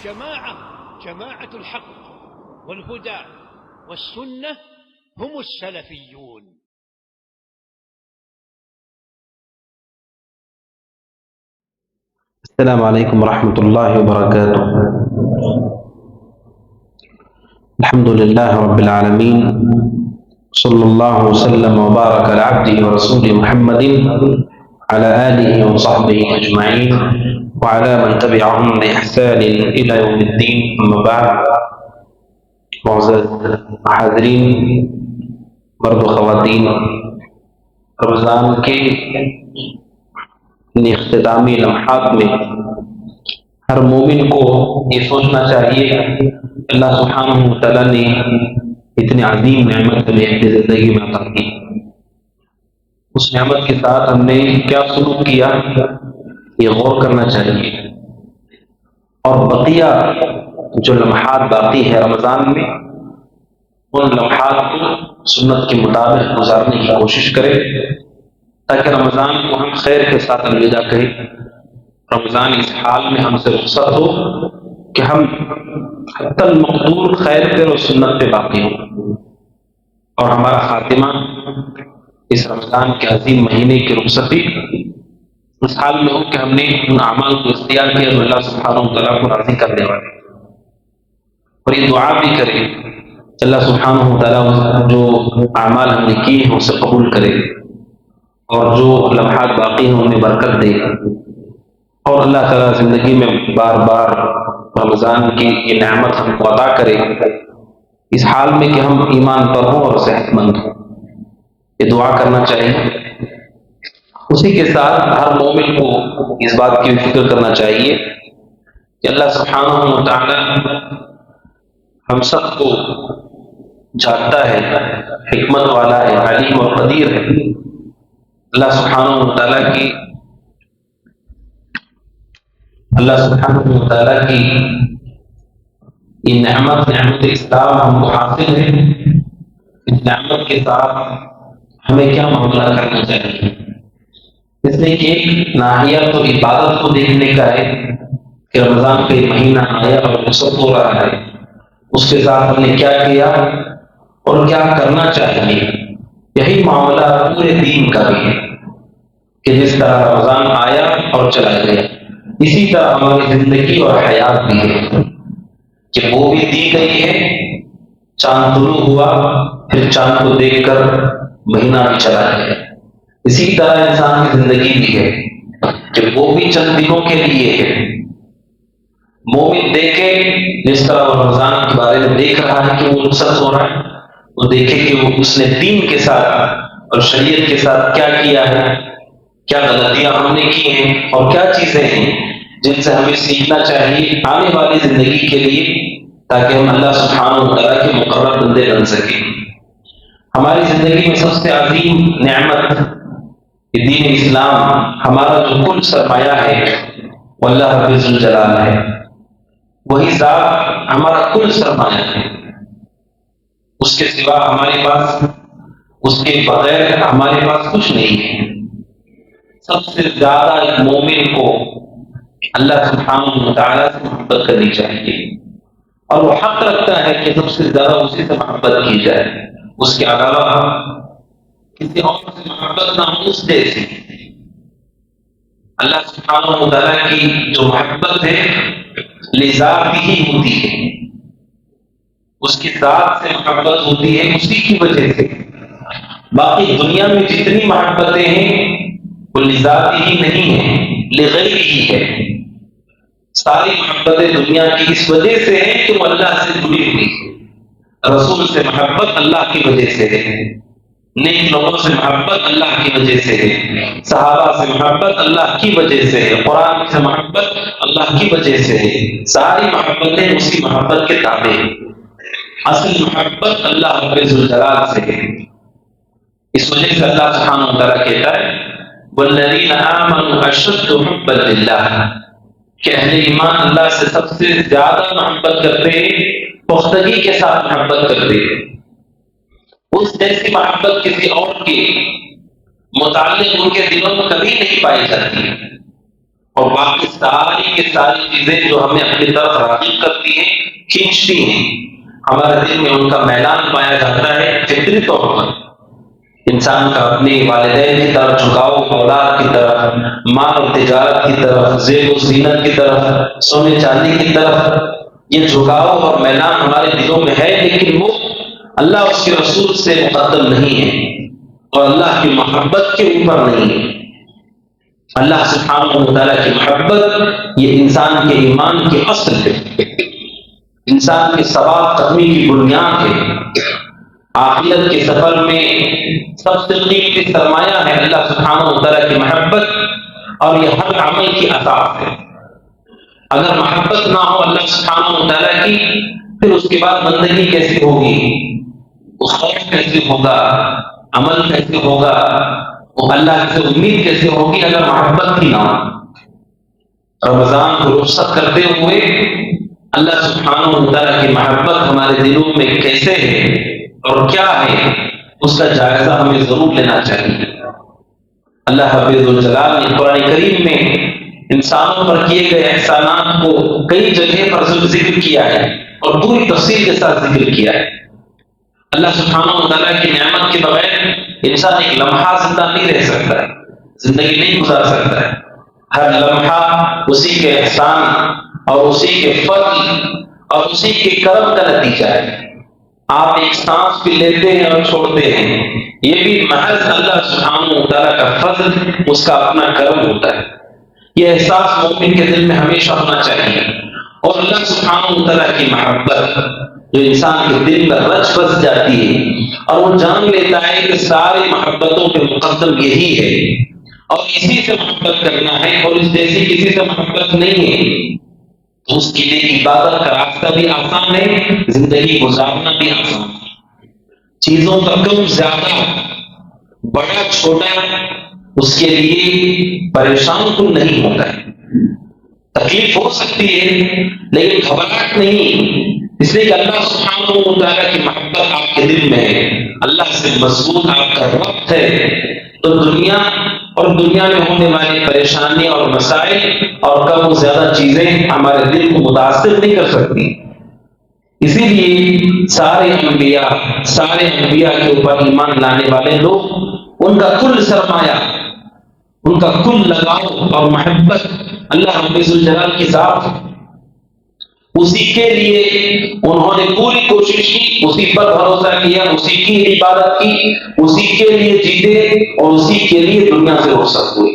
جماعة الحق والهدى والسنة هم السلفيون. السلام علیکم ورحمۃ اللہ وبرکاتہ. الحمد للہ رب العالمین، صلی اللہ وسلم وبارک علی عبدہ ورسولہ محمد وعلی آلہ وصحبہ اجمعین وعلی من تبعہم بإحسان الی یوم الدین. اما بعد، معزز حاضرین، مرد و خواتین، رمضان کے ان اختتامی لمحات میں ہر مومن کو یہ سوچنا چاہیے اللہ سبحانہ وتعالیٰ نے اتنی عظیم نعمت ہمیں اپنی زندگی میں عطا کی، اس نعمت کے ساتھ ہم نے کیا سلوک کیا یہ غور کرنا چاہیے، اور بقیہ جو لمحات باقی ہے رمضان میں ان لمحات کو سنت کے مطابق گزارنے کی کوشش کریں تاکہ رمضان کو ہم خیر کے ساتھ الوداع کہیں. رمضان اس حال میں ہم سے رخصت ہو کہ ہم حتی المقدور خیر پر و سنت پہ باقی ہوں، اور ہمارا خاتمہ اس رمضان کے عظیم مہینے کی رخصتی اس حال میں ہو کہ ہم نے ان اعمال کو اختیار کیا جو اللہ سبحانہ وتعالیٰ کو راضی کرنے والے. اور یہ دعا بھی کرے اللہ سبحانہ وتعالیٰ جو اعمال ہم نے کیے ہیں اسے قبول کرے، اور جو لمحات باقی ہیں ان میں برکت دے، اور اللہ تعالیٰ زندگی میں بار بار رمضان کی یہ نعمت ہم کو عطا کرے اس حال میں کہ ہم ایمان پر ہوں اور صحت مند ہوں. یہ دعا کرنا چاہیے. اسی کے ساتھ ہر مومن کو اس بات کی فکر کرنا چاہیے کہ اللہ سبحانہ وتعالیٰ ہم سب کو جانتا ہے، حکمت والا ہے، علیم اور قدیر ہے. اللہ سبحانہ وتعالیٰ کی یہ نعمت اسلام ہم کو حاصل ہے. اس نعمت کے ساتھ ہمیں کیا معاملہ کرنا چاہیے؟ اس لیے کہ ایک ناحیہ تو عبادت کو دیکھنے کا ہے کہ رمضان کا یہ مہینہ آیا اور رخصت ہو رہا ہے، اس کے ساتھ ہم نے کیا کیا اور کیا کرنا چاہیے. یہی معاملہ پورے دین کا بھی ہے کہ جس طرح رمضان آیا اور چلا گیا، اسی طرح ہماری زندگی اور حیات بھی ہے کہ وہ بھی دی گئی ہے. چاند طلوع ہوا، پھر چاند کو دیکھ کر مہینہ بھی چلا گیا. اسی طرح انسان کی زندگی بھی ہے کہ وہ بھی چند دنوں کے لیے ہے. مومن دیکھے جس طرح وہ رمضان کے بارے میں دیکھ رہا ہے کہ وہ رخصت ہو رہا ہے، وہ دیکھے کہ وہ اس نے دین کے ساتھ اور شریعت کے ساتھ کیا کیا ہے، کیا غلطیاں ہم نے کی ہیں، اور کیا چیزیں ہیں جن سے ہمیں سیکھنا چاہیے آنے والی زندگی کے لیے تاکہ ہم اللہ سبحانہ وتعالیٰ کے مقرر بندے بن سکیں. ہماری زندگی میں سب سے عظیم نعمت یہ دین اسلام، ہمارا جو کل سرمایہ ہے وہ اللہ رب الجلال ہے. وہی ذات ہمارا کل سرمایہ ہے. اس کے سوا ہمارے پاس، اس کے بغیر ہمارے پاس کچھ نہیں ہے. سب سے زیادہ ایک مومن کو اللہ سبحانہ وتعالیٰ سے محبت کرنی چاہیے، اور وہ حق رکھتا ہے کہ سب سے زیادہ اسی سے محبت کی جائے. اس کے علاوہ کسی اور سے محبت نہ ہو اس جیسی. اللہ سبحانہ وتعالیٰ کی جو محبت ہے لذات ہی ہوتی ہے، اس کی ذات سے محبت ہوتی ہے، اسی کی وجہ سے. باقی دنیا میں جتنی محبتیں ہیں وہ لذات ہی نہیں ہے، لغیر ہی ہے. ساری محبتیں دنیا کی اس وجہ سے ہیں کہ وہ اللہ سے جڑی ہوئی ہے. رسول سے محبت اللہ کی وجہ سے ہے، نیک لوگوں سے محبت اللہ کی وجہ سے ہے، صحابہ سے محبت اللہ کی وجہ سے ہے، قرآن سے محبت اللہ کی وجہ سے ہے. ساری محبتیں اسی محبت کے تابع ہیں. اصل محبت اللہ رب الجلال سے ہے. اس وجہ سے اللہ سبحانہ وتعالیٰ کہتا ہے والذین آمنوا اشد حبا للہ، کہ اہل ایمان اللہ سے سب سے زیادہ محبت کرتے ہیں، پختگی کے ساتھ محبت کرتے ہیں. اس جیسی محبت کسی اور کے متعلق ان کے دلوں میں کبھی نہیں پائی جاتی، اور باقی ساری یہ ساری چیزیں جو ہمیں اپنی طرف راغب کرتی ہیں، کھینچتی ہیں، ہمارے دل میں ان کا میلان پایا جاتا ہے فطری طور پر۔ انسان کا اپنے والدین کی طرف جھکاؤ، اولاد کی طرف، مال و تجارت کی طرف، زیب و زینت کی طرف، سونے چاندی کی طرف، یہ جھکاؤ اور میلان ہمارے دلوں میں ہے، لیکن وہ اللہ اس کے رسول سے مقدم نہیں ہے اور اللہ کی محبت کے اوپر نہیں ہے۔ اللہ سبحانہ و تعالیٰ کی محبت یہ انسان کے ایمان کے اصل ہے، انسان کے ثواب قدمی کی بنیاد ہے۔ آخرت کے سفر میں سب سے قیمتی سرمایہ ہے اللہ سبحانہ و تعالیٰ کی محبت، اور یہ ہر عمل کی اساس ہے۔ اگر محبت نہ ہو اللہ سبحانہ و تعالیٰ کی، پھر اس کے بعد بندگی کیسے ہوگی، خوف کیسے ہوگا، عمل کیسے ہوگا، وہ اللہ سے امید کیسے ہوگی اگر محبت ہی نہ ہو۔ رمضان کو رخصت کرتے ہوئے اللہ سبحانہ و تعالیٰ کی محبت ہمارے دلوں میں کیسے ہے اور کیا ہے، اس کا جائزہ ہمیں ضرور لینا چاہیے۔ اللہ رب الجلال نے قرآن کریم میں انسانوں پر کیے گئے احسانات کو کئی جگہ پر ذکر کیا ہے اور پوری تفصیل کے ساتھ ذکر کیا ہے۔ اللہ سبحانہ و تعالیٰ کی نعمت کے بغیر انسان ایک لمحہ زندہ نہیں رہ سکتا ہے، زندگی نہیں گزار سکتا ہے۔ ہر لمحہ اسی کے احسان اور اسی کے فضل اور اسی کے کرم کا نتیجہ ہے۔ آپ ایک سانس بھی لیتے ہیں اور چھوڑتے ہیں، یہ بھی محض اللہ سبحانہ و تعالیٰ کا فضل، اس کا اپنا کرم ہوتا ہے۔ یہ احساس مومن کے دل میں ہمیشہ ہونا چاہیے، اور اللہ سبحانہ و تعالیٰ کی محبت جو انسان کے دل میں رچ بس جاتی ہے اور وہ جان لیتا ہے کہ ساری محبتوں پہ مقدم یہی ہے اور اسی سے محبت کرنا ہے اور اس جیسی کسی سے محبت نہیں ہے، تو اس کے لیے عبادت کا راستہ بھی آسان ہے، زندگی گزارنا بھی آسان ہے۔ چیزوں کا کم زیادہ، بڑا چھوٹا، اس کے لیے پریشان کن نہیں ہوتا ہے۔ تکلیف ہو سکتی ہے لیکن گھبراہٹ نہیں، اس لیے کہ اللہ سبحانہ و تعالیٰ کی محبت آپ کے دل میں ہے، اللہ سے مضبوط آپ کا ربط ہے، تو دنیا اور دنیا میں ہونے والی پریشانی اور مسائل اور کم و زیادہ چیزیں ہمارے دل کو متاثر نہیں کر سکتی۔ اسی لیے سارے انبیاء کے اوپر ایمان لانے والے لوگ، ان کا کل سرمایہ، ان کا کل لگاؤ اور محبت اللہ رب الجلال کی ذات، اسی کے لیے انہوں نے پوری کوشش کی، اسی پر بھروسہ کیا، اسی کی عبادت کی، اسی کے لیے جیتے اور اسی کے لیے دنیا سے رخصت ہوئے۔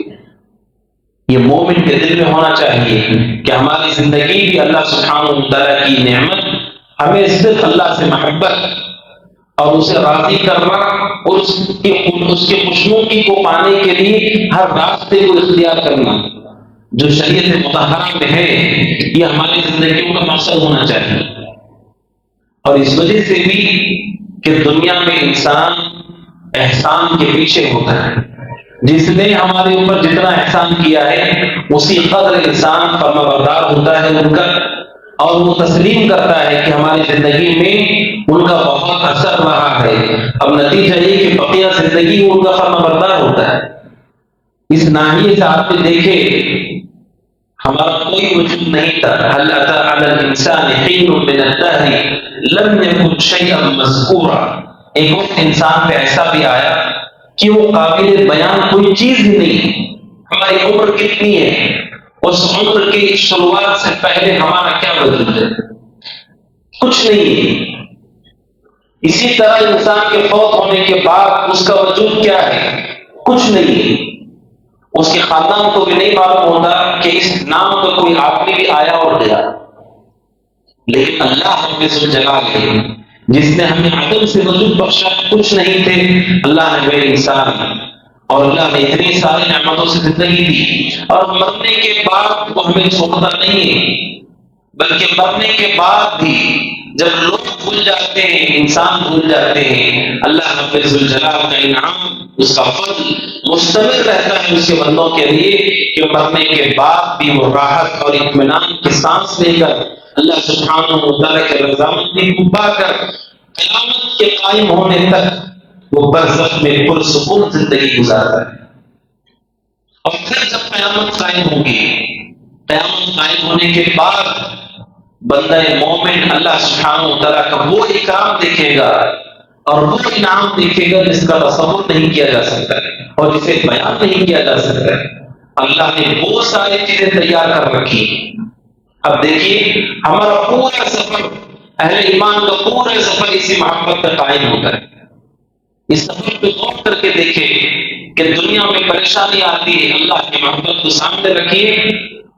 یہ مومن کے دل میں ہونا چاہیے کہ ہماری زندگی بھی اللہ سبحانہ و تعالیٰ کی نعمت، ہمیں صرف اللہ سے محبت اور اسے راضی کرنا اور اس کے خوشنودی کو پانے کے لیے ہر راستے کو اختیار کرنا جو شریعت مطہرہ میں ہے، یہ ہماری زندگیوں کا مقصد ہونا چاہیے۔ اور اس وجہ سے بھی کہ دنیا میں انسان احسان کے پیچھے ہوتا ہے، جس نے ہمارے اوپر جتنا احسان کیا ہے اسی قدر انسان فرمانبردار ہوتا ہے ان کا، اور وہ تسلیم کرتا ہے کہ ہماری زندگی میں ان کا بہت اثر رہا ہے، اب نتیجہ یہ کہ بقیہ زندگی ان کا فرمانبردار ہوتا ہے۔ اس ناحیے سے آپ نے دیکھے ہمارا کوئی وجود نہیں تھا، هل اتى على الانسان حين من الدهر لم يكن شيئا مذكورا، ایک وقت انسان پہ ایسا بھی آیا کہ وہ قابل بیان کوئی چیز ہی نہیں۔ ہماری عمر کتنی ہے، اس عمر کی شروعات سے پہلے ہمارا کیا وجود ہے؟ کچھ نہیں ہے۔ اسی طرح انسان کے فوت ہونے کے بعد اس کا وجود کیا ہے؟ کچھ نہیں ہے۔ اس کے خاندان کو بھی نہیں معلوم ہوتا کہ اس نام کا کوئی آدمی بھی آیا اور گیا، لیکن اللہ رب الجلال ہے جس نے ہمیں عدم سے وجود بخشا، کچھ نہیں تھے، اللہ نے بے انسان، اور اللہ نے اتنی ساری نعمتوں سے زندگی دی، اور مرنے کے بعد وہ ہمیں چھوڑتا نہیں ہے، بلکہ مرنے کے بعد بھی جب لوگ بھول جاتے ہیں، انسان بھول جاتے ہیں، اللہ رب الجلال کا انعام، اس کا فضل مستمر رہتا ہے اس کے بندوں کے لیے کہ مرنے کے بعد بھی وہ راحت اور اطمینان کی سانس لے کر اللہ سبحانہ و تعالیٰ کے رضامندی کو پا کر قیامت کے قائم ہونے تک وہ برزخ میں پرسکون زندگی گزارتا ہے۔ اور پھر جب قیامت قائم ہوگی قیامت قائم ہونے کے بعد بندہ مومن اللہ سبحانہ و تعالیٰ کا وہ اکرام دیکھے گا اور وہ انعام دیکھے گا جس کا تصور نہیں کیا جا سکتا اور جسے بیان نہیں کیا جا سکتا۔ اللہ نے وہ ساری چیزیں تیار کر رکھی۔ اب دیکھیے ہمارا پورا سفر، اہل ایمان کا پورا سفر اسی محبت پر قائم ہوتا ہے۔ اس سفر پہ غور کر کے دیکھیں کہ دنیا میں پریشانی آتی ہے، اللہ کی محبت کو سامنے رکھیے،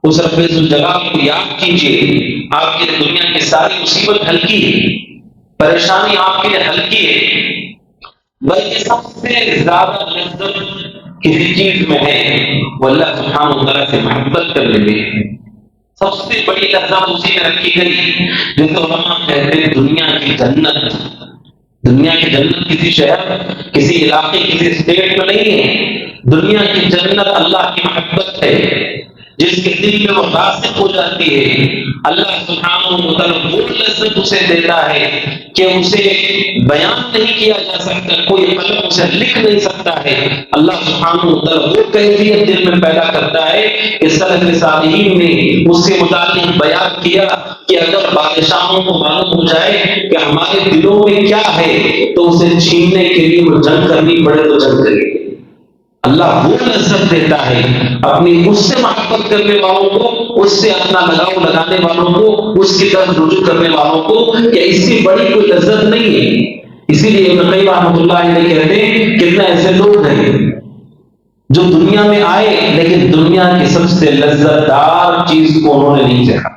اس رب ذوالجلال کو یاد کیجیے، آپ کی دنیا کی ساری مصیبت ہلکی ہے، پریشانی آپ کے لیے ہلکی ہے، بلکہ سب سے زیادہ لذت کسی چیز میں ہے وہ اللہ سبحانہ و تعالیٰ سے محبت کرنے میں ہے۔ سب سے بڑی لذت اسی میں رکھی گئی جس کو علماء کہتے ہیں دنیا کی جنت۔ دنیا کی جنت کسی شہر، کسی علاقے، کسی اسٹیٹ میں نہیں ہے، دنیا کی جنت اللہ کی محبت ہے، جس کے دل میں وہ راسخ ہو جاتی ہے۔ اللہ سبحانہ و تعالیٰ وہ لذت اسے دیتا ہے کہ اسے بیان نہیں کیا جا سکتا، کوئی قلم اسے لکھ نہیں سکتا ہے۔ اللہ سبحانہ و تعالیٰ وہ کیفیت دل میں پیدا کرتا ہے کہ سلف صالحین نے اس سے متعلق بیان کیا کہ اگر بادشاہوں کو معلوم ہو جائے کہ ہمارے دلوں میں کیا ہے تو اسے چھیننے کے لیے وہ جنگ کرنی پڑے تو جنگ کرے۔ اللہ وہ لذت دیتا ہے اپنی اس سے محبت کرنے والوں کو، اس سے اپنا لگاؤ لگانے والوں کو، اس کی طرف رجوع کرنے والوں کو، کہ اس سے بڑی کوئی لذت نہیں ہے۔ اسی لیے ابن قیم رحمۃ اللہ علیہ کہتے ہیں کتنے ایسے لوگ ہیں جو دنیا میں آئے لیکن دنیا کی سب سے لذت دار چیز کو انہوں نے نہیں چکھا،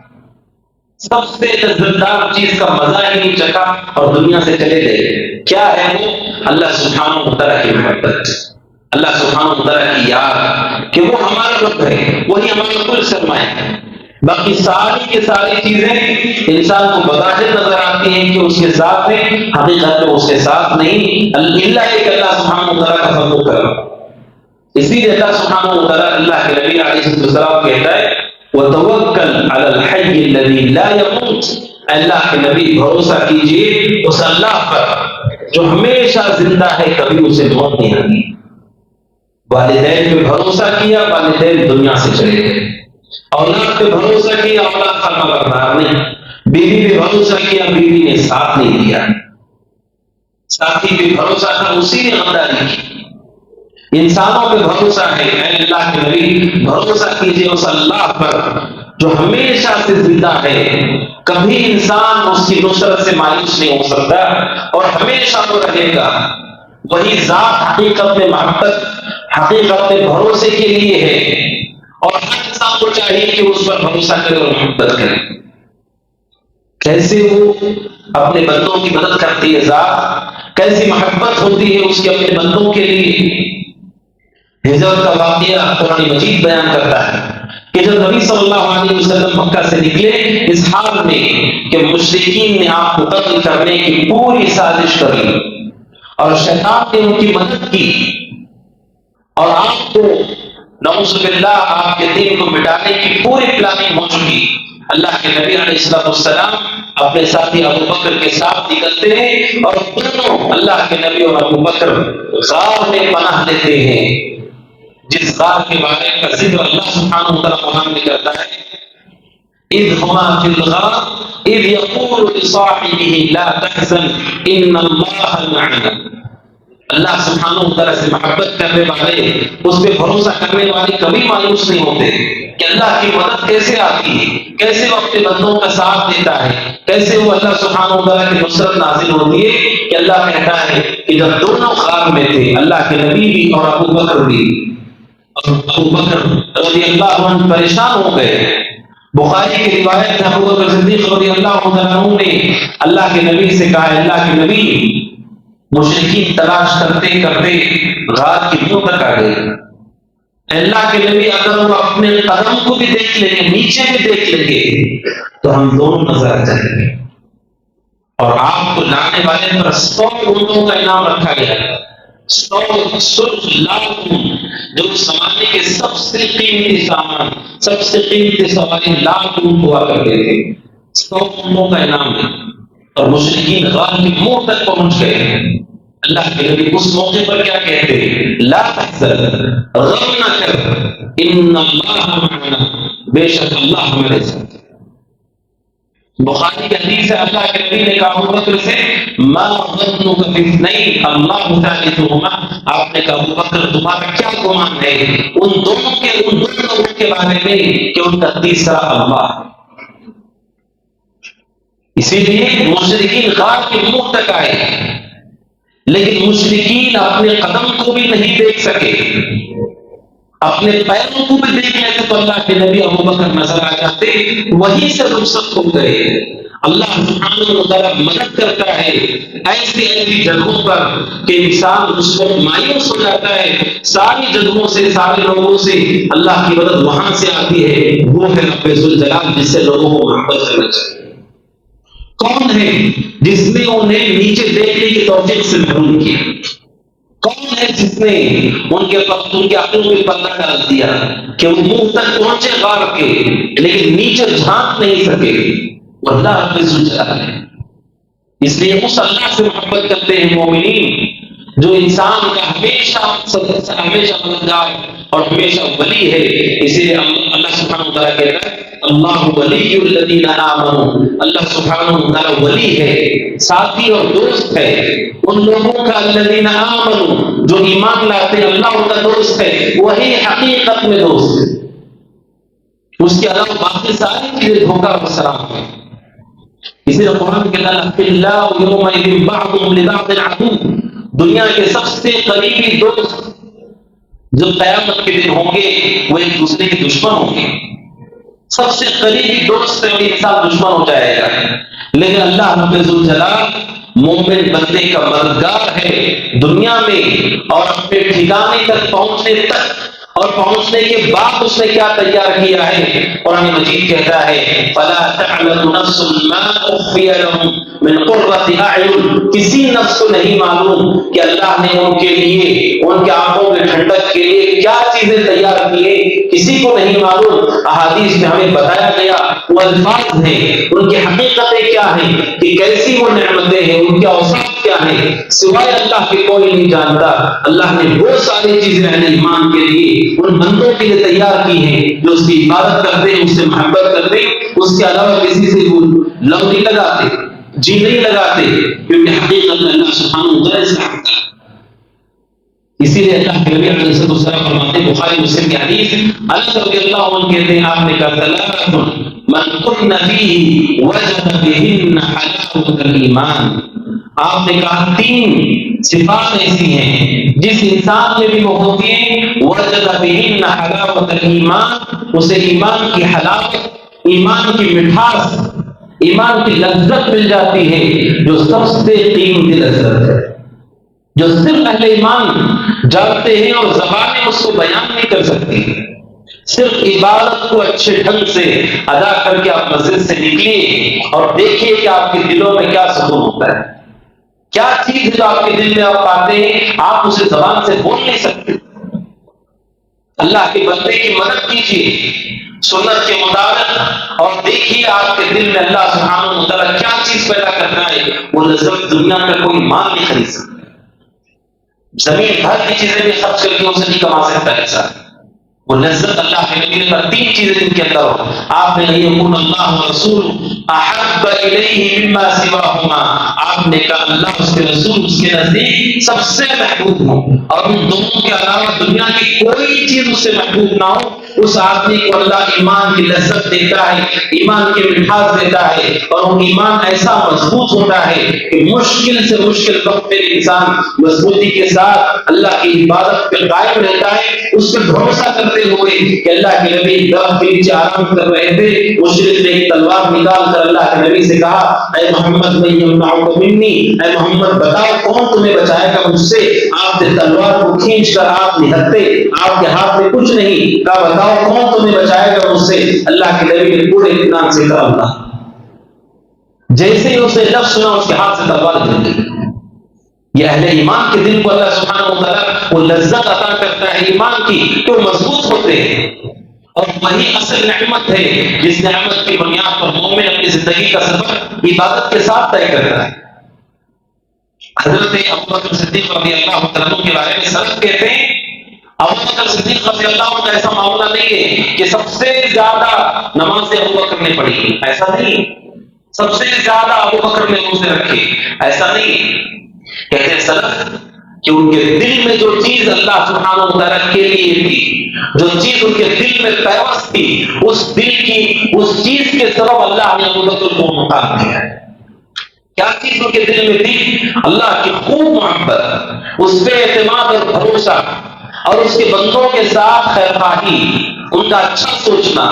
سب سے لذت دار چیز کا مزہ ہی نہیں چکھا اور دنیا سے چلے گئے۔ کیا ہے وہ؟ اللہ سبحانہ و تعالیٰ کی محبت، اللہ سبحانہ و تعالیٰ کی یاد کہ وہ ہمارا رب ہے، وہی ہمارا کل سرمایہ ہے۔ باقی ساری کی ساری چیزیں انسان کو بظاہر نظر آتی ہیں کہ اس کے ساتھ ہیں، حقیقت میں اس کے ساتھ نہیں، اللہ ایک اللہ سبحانہ و تعالیٰ کا فضل کرم۔ اسی لیے اللہ سبحانہ و تعالیٰ اللہ کے نبی علیہ السلام کہتا ہے وَتَوَكَّلْ عَلَى الْحَيِّ الَّذِي لَا يَمُوتُ، اللہ کے نبی بھروسہ کیجئے اس اللہ پر جو ہمیشہ زندہ ہے، کبھی اسے موت نہیں آتی۔ والدین پہ بھروسہ کیا، والدین دنیا سے چلے گئے، اولاد پہ بھروسہ کیا، اولاد فرما بردار نہیں، بیوی پہ بھروسہ کیا، بیوی نے ساتھ نہیں دیا، ساتھی پہ بھروسہ تھا، اسی نے غداری کی۔ انسانوں پہ بھروسہ ہے، اے اللہ کے نبی بھروسہ کیجئے اس اللہ پر جو ہمیشہ سے زندہ ہے، کبھی انسان اس کی نصرت سے مایوس نہیں ہو سکتا اور ہمیشہ وہ رہے گا۔ وہی ذات حقیقت میں محبت، حقیقت میں بھروسے کے لیے ہے، اور ہر انسان کو چاہیے کہ اس پر بھروسہ کرے اور محبت کرے۔ کیسے وہ اپنے بندوں کی مدد کرتی ہے ذات، کیسی محبت ہوتی ہے اس کے اپنے بندوں کے لیے۔ ہجرت کا واقعہ قرآن مجید بیان کرتا ہے کہ جب نبی صلی اللہ علیہ وسلم مکہ سے نکلے اس حال میں کہ مشرکین نے آپ کو قتل کرنے کی پوری سازش کر لی اور شیطان نے ان کی مدد کی، اور آپ کو نعوذ باللہ آپ کے دین کو مٹانے کی پوری پلاننگ ہو چکی۔ اللہ کے نبی علیہ السلام اپنے ساتھی ابو بکر کے ساتھ نکلتے ہیں اور دونوں اللہ کے نبی اور ابو بکر غار میں پناہ لیتے ہیں، جس غار کے بارے کا ذکر اللہ سبحانہ و تعالیٰ قرآن میں کرتا ہے اذ ہما فی الغار اذ یقول لصاحبہ لا تحزن ان اللہ معنا۔ اللہ سبحانہ و تعالیٰ سے محبت کرنے والے، اس پہ بھروسہ کرنے والے کبھی مایوس نہیں ہوتے کہ اللہ کی مدد کیسے آتی ہے، کیسے وہ اپنے بندوں کا ساتھ دیتا ہے، کیسے وہ اللہ سبحانہ و تعالیٰ کی نصرت نازل ہوتی ہے کہ اللہ کہتا ہے کہ جب دونوں غار میں تھے اللہ کے نبی بھی اور ابو بکر بھی، ابو بکر رضی اللہ عنہ پریشان ہو گئے۔ بخاری کی روایت ہے ابو بکر صدیق رضی اللہ عنہ نے اللہ کے نبی سے کہا اللہ کے نبی مشرکین تلاش کرتے کرتے غار کی منہ تک آ گئے، اللہ کے نبی اگر وہ اپنے قدم کو بھی دیکھ لیں گے، نیچے بھی دیکھ لیں گے تو ہم دونوں نظر آ جائیں گے، اور آپ کو لانے والے پر 100 اونٹوں کا انعام رکھا گیا، 100 سرخ لال اونٹ جو اس زمانے کے سب سے قیمتی سامان، سب سے قیمتی سواری لال اونٹ ہوا کرتے تھے، 100 اونٹوں کا انعام ہے، اور مشرکین غار کے منہ تک پہنچ گئے۔ اللہ کے نبی اس موقع پر کیا کہتے لا تحزن، غم نہ کر، ان اللہ معنا، بے شک اللہ ہمارے ساتھ۔ بخاری کی حدیث ہے، اللہ کے نبی نے کہا ابو بکر سے ما ظنک باثنین اللہ ثالثہما، آپ نے کہا ابو بکر تمہارا کیا گمان ہے ان دو لوگوں کے بارے میں کہ ان کا تیسرا اللہ ہے۔ اسی لیے مشرکین غار کے منہ تک آئے، لیکن مشرکین اپنے قدم کو بھی نہیں دیکھ سکے، اپنے پیروں کو بھی دیکھ لیتے تو اللہ کے نبی ابو بکر نظر آ جاتے، وہیں سے رخصت ہو گئے۔ اللہ سبحانہ و تعالیٰ مدد کرتا ہے ایسی جگہوں پر کہ انسان اس وقت مایوس ہو جاتا ہے، ساری جگہوں سے سارے لوگوں سے اللہ کی مدد وہاں سے آتی ہے۔ وہ ہے رب ذوالجلال جس سے لوگوں کو محبت کرنا چاہیے۔ کون ہے جس نے انہیں نیچے دیکھنے کی توفیق سے محروم کیا؟ کون ہے جس نے ان کے عقلوں میں پردہ ڈال دیا کہ وہ منہ تک پہنچے غار کے لیکن نیچے جھانک نہیں سکے؟ اللہ رب ذوالجلال ہے۔ اس لیے اس اللہ سے محبت کرتے ہیں مومنین جو انسان کا ہمیشہ مددگار اور ہمیشہ ولی ہے۔ اسی لیے اللہ سبحانہ و تعالیٰ کہتا ہے اللہ ولی الذین آمنوا، اللہ سبحانہ و تعالیٰ ولی ہے، ساتھی اور دوست ہے ان لوگوں کا الذین آمنوا جو ایمان لاتے ہیں، اللہ ان کا دوست ہے، وہی حقیقت میں دوست ہے۔ اس کے علاوہ باقی ساری چیزیں دھوکہ اور سراب ہے۔ اسی لیے قرآن کے اللہ یومئذ بعضهم لبعض عدو، دنیا کے سب سے قریبی دوست جو قیامت کے دن ہوں گے وہ ایک دوسرے کے دشمن ہوں گے۔ سب سے قریبی دوست سے انسان دشمن ہو جائے گا، لیکن اللہ رب ذوالجلال مومن بندے کا مددگار ہے دنیا میں اور اپنے ٹھکانے تک پہنچنے تک، اور پہنچنے کے بعد اس نے کیا تیار کیا ہے؟ قرآن مجید کہتا ہے فَلَا تَعْلَمُ نَفْسٌ مَا أُخْفِيَ لَهُم مِّن قُرَّةِ أَعْيُن، کسی نفس کو نہیں معلوم کہ اللہ نے ان کے لیے، ان کے آنکھوں میں ٹھنڈک کے لیے کیا چیزیں تیار کی ہیں، کسی کو نہیں معلوم۔ احادیث میں ہمیں بتایا گیا وہ الفاظ ہیں، ان کی حقیقتیں کیا ہیں، کہ کیسی وہ نعمتیں ہیں، ان کے اوصاف کیا ہیں، سوائے اللہ کے کوئی نہیں جانتا۔ اللہ نے وہ ساری چیزیں اہل ایمان کے لیے ان بندوں کے لیے تیار کی ہیں جو اس کی عبادت کرتے ہیں، اس سے محبت کرتے ہیں، اس کے علاوہ کسی سے وہ لو نہیں لگاتے، جی نہیں لگاتے، کیونکہ حقیقت میں اللہ سبحانہ و تعالیٰ سے ہے۔ اسی لیے اللہ کے نبی علیہ السلام فرماتے ہیں بخاری مسلم کی حدیث، انس رضی اللہ عنہ کہتے ہیں آپ نے کہا ثلاث من كن فيه وجد بهن حلاوة الایمان، آپ نے کہا تین صفات ایسی ہیں جس انسان میں بھی وہ ہوتی ہیں، وجد بهن حلاوة الایمان، اسے ایمان کی حلاوت، ایمان کی مٹھاس، ایمان کی لذت مل جاتی ہے جو سب سے قیمتی لذت ہے، جو صرف اہل ایمان جانتے ہیں اور زبانیں اس کو بیان نہیں کر سکتی۔ صرف عبادت کو اچھے ڈھنگ سے ادا کر کے آپ مسجد سے نکلیے اور دیکھیے کہ آپ کے دلوں میں کیا سکون ہوتا ہے، کیا چیز جو آپ کے دل میں آپ پاتے ہیں آپ اسے زبان سے بول نہیں سکتے۔ اللہ کے بندے کی مدد کیجیے سنت کے مطابق اور دیکھیے آپ کے دل میں اللہ سبحانہ و تعالیٰ کیا چیز پیدا کرنا ہے، وہ لذت دنیا کا کوئی مال نہیں خرید سکتا، زمین بھر کی چیزیں بھی خرچ کر کے اسے نہیں کما سکتا انسان۔ وہ لذت اللہ کے نبی نے تین چیزیں جن کے اندر ہو، آپ نے یکون اللہ ورسول احب الیہ مما سواہما، آپ نے کہا اللہ اس کے رسول اس کے نزدیک سب سے محبوب ہو، اور ان دونوں کے علاوہ دنیا کی کوئی چیز اس سے محبوب نہ ہو۔ اس آدمی کو اللہ ایمان کی لذت دیتا ہے، ایمان کی مٹھاس دیتا ہے، اور وہ ایمان ایسا مضبوط ہوتا ہے کہ مشکل سے مشکل وقت میں انسان مضبوطی کے ساتھ اللہ کی عبادت پہ قائم رہتا ہے، اس پہ بھروسہ کرتے ہوئے کہ اللہ کے نبی درخت کے نیچے آرام کر رہے تھے، مشرک نے ایک تلوار نکال کر اللہ کے نبی سے کہا اے محمد من یمنعک منی، اے محمد بتاؤ کون تمہیں بچائے گا مجھ سے؟ آپ نے تلوار کو کھینچ کر آپ نہتے، آپ کے ہاتھ میں کچھ نہیں، کہا بتاؤ کون تمہیں بچائے گا مجھ سے؟ اللہ کے نبی نے پورے اطمینان سے کہا اللہ۔ جیسے ہی اس نے لفظ سنا اس کے ہاتھ سے تلوار گر گئی۔ یہ اہل ایمان کے دل کو اللہ سبحانہ و تعالیٰ وہ لذت عطا کرتا ہے ایمان کی کہ وہ مضبوط ہوتے ہیں، اور وہی اصل نعمت ہے جس نعمت کی بنیاد پر مومن اپنی زندگی کا سفر عبادت کے ساتھ طے کرتا ہے۔ حضرت ابوبکر صدیق رضی اللہ عنہ کے بارے میں سلف کہتے ہیں ابو بکر صدیق رضی اللہ عنہ کا ایسا معاملہ نہیں ہے کہ سب سے زیادہ نمازیں ابو بکر نے پڑھی، ایسا نہیں، سب سے زیادہ ابو بکر نے روزے رکھے، ایسا نہیں. کہتے ہیں سلف کہ ان کے دل میں جو چیز اللہ سبحانہ و تعالیٰ کے لیے تھی، جو چیز ان کے دل میں پیوست تھی، اس دل کی اس چیز کے سبب اللہ نے ابو بکر کو مقام دیا ہے. کیا چیز ان کے دل میں تھی؟ اللہ کی خوب محبت، اس پہ اعتماد اور بھروسہ، اور اس کے بندوں کے ساتھ خیر خواہی، ان کا اچھا سوچنا.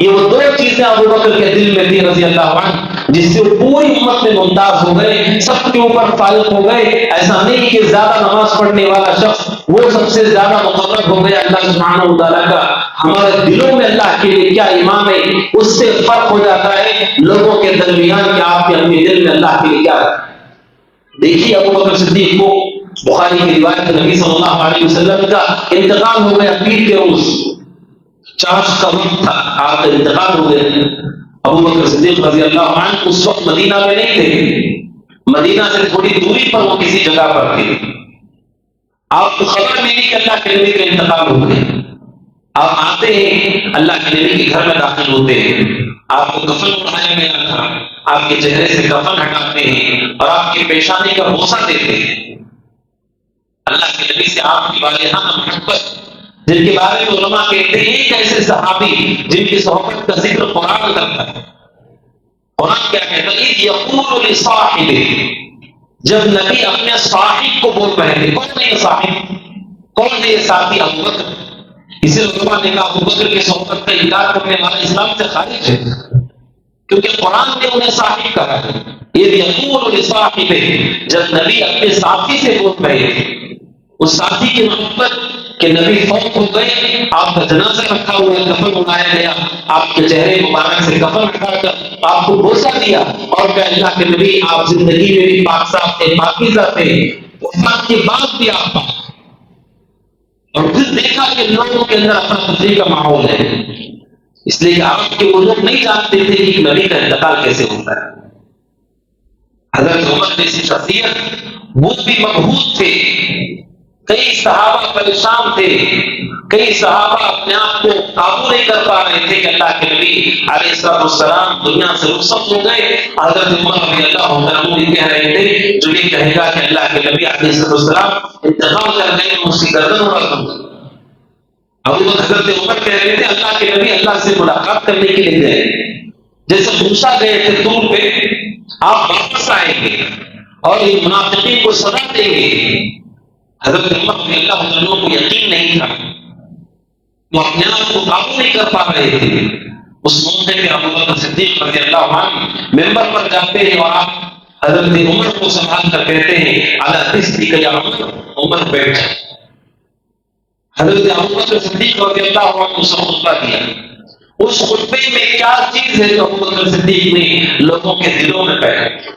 یہ وہ دو چیزیں ابو بکر کے دل میں تھی رضی اللہ عنہ، جس سے وہ پوری امت میں ممتاز ہو گئے، سب کے اوپر فائق ہو گئے. ایسا نہیں کہ زیادہ نماز پڑھنے والا شخص وہ سب سے زیادہ مقرب ہو گیا اللہ سبحانہ وتعالیٰ کا. ہمارے دلوں میں اللہ کے لیے کیا ایمان ہے، اس سے فرق ہو جاتا ہے لوگوں کے درمیان کہ آپ کے اپنے دل میں اللہ کے لیے کیا ہے. دیکھیے ابو بکر صدیق کو بخاری کی روایت نبی صلی اللہ علیہ وسلم کا انتقال ہو گیا پیر کے روز، چاشت کا وقت تھا، آپ کا انتقال ہو گیا. ابو بکر صدیق رضی اللہ عنہ اس وقت مدینہ میں نہیں تھے، مدینہ سے تھوڑی دوری پر وہ کسی جگہ پر تھے. آپ کو خبر ملی کہ اللہ کے نبی کا انتقال ہو گیا. آپ آتے ہیں، اللہ کے نبی کے گھر میں داخل ہوتے ہیں، آپ کو کفن اڑایا گیا تھا، آپ کے چہرے سے کفن ہٹاتے ہیں اور آپ کی پیشانی کا بوسہ دیتے ہیں. اللہ کے نبی سے آپ کی والہانہ محبت، جن کے بارے میں علماء کہتے ہیں ایک ایسے صحابی جن کی صحبت کا ذکر قرآن کرتا ہے. قرآن کیا کہتا ہے؟ اذ یقول لصاحبہ، جب نبی اپنے صاحب کو بول رہے تھے. کون ہے یہ صاحب؟ کون ہے یہ ساتھی؟ ابو بکر. اسی علماء نے کہا ابو بکر کی صحبت کا انکار کرنے والا اسلام سے خارج ہے، کیونکہ قرآن نے انہیں صاحب کہا ہے. اذ یقول لصاحبہ، جب نبی اپنے ساتھی سے بول رہے تھے، اس ساتھی کی محبت کہ نبی فوت ہو گئے، آپ کا جنازہ رکھا ہوا ہے، کفن اڑایا گیا، آپ کے چہرے مبارک سے کفن ہٹا کر آپ کو بوسہ دیا اور کہ اللہ کے نبی آپ زندگی میں بھی پاک صاف تھے، پاکیزہ تھے، وفات کے بعد بھی آپ پاک. اور پھر دیکھا کہ لوگوں کے اندر اپنا تفریح کا ماحول ہے، اس لیے کہ آپ کے وہ لوگ نہیں جانتے تھے کہ نبی کا انتقال کیسے ہوتا ہے. حضرت عمر جیسی شخصیت، وہ بھی مبہوت تھے. کئی صحابہ پریشان تھے، کئی صحابہ اپنے آپ کو قابو نہیں کر پا رہے تھے کہ اللہ کے نبی علیہ السلام دنیا سے رخصت ہو گئے. حضرت عمر رضی اللہ عنہ کہہ رہے تھے جو یہ کہے گا کہ اللہ کے نبی علیہ السلام انتقال کر گئے، اس کی گردن اڑا دوں گا. ابو بکر حضرت عمر کہہ رہے تھے اللہ کے نبی اللہ سے ملاقات کرنے کے لیے گئے، جیسے موسیٰ گئے تھے طور پہ، آپ واپس آئیں گے اور یہ منافقین کو سزا دیں گے. حضرت عمر رضی اللہ عنہ کو یقین نہیں تھا، وہ اپنے آپ کو قابو نہیں کر پا رہے تھے. اس موقع پہ ابو بکر صدیق رضی اللہ عنہ ممبر پر جاتے ہیں اور آپ حضرت عمر کو سنبھال کر کہتے ہیں علی رسلک یا عمر، عمر بیٹھ. حضرت ابو بکر صدیق رضی اللہ عنہ سے خطبہ دیا. اس خطبے میں کیا چیز ہے جو ابو بکر صدیق نے لوگوں کے دلوں میں پیدا کی؟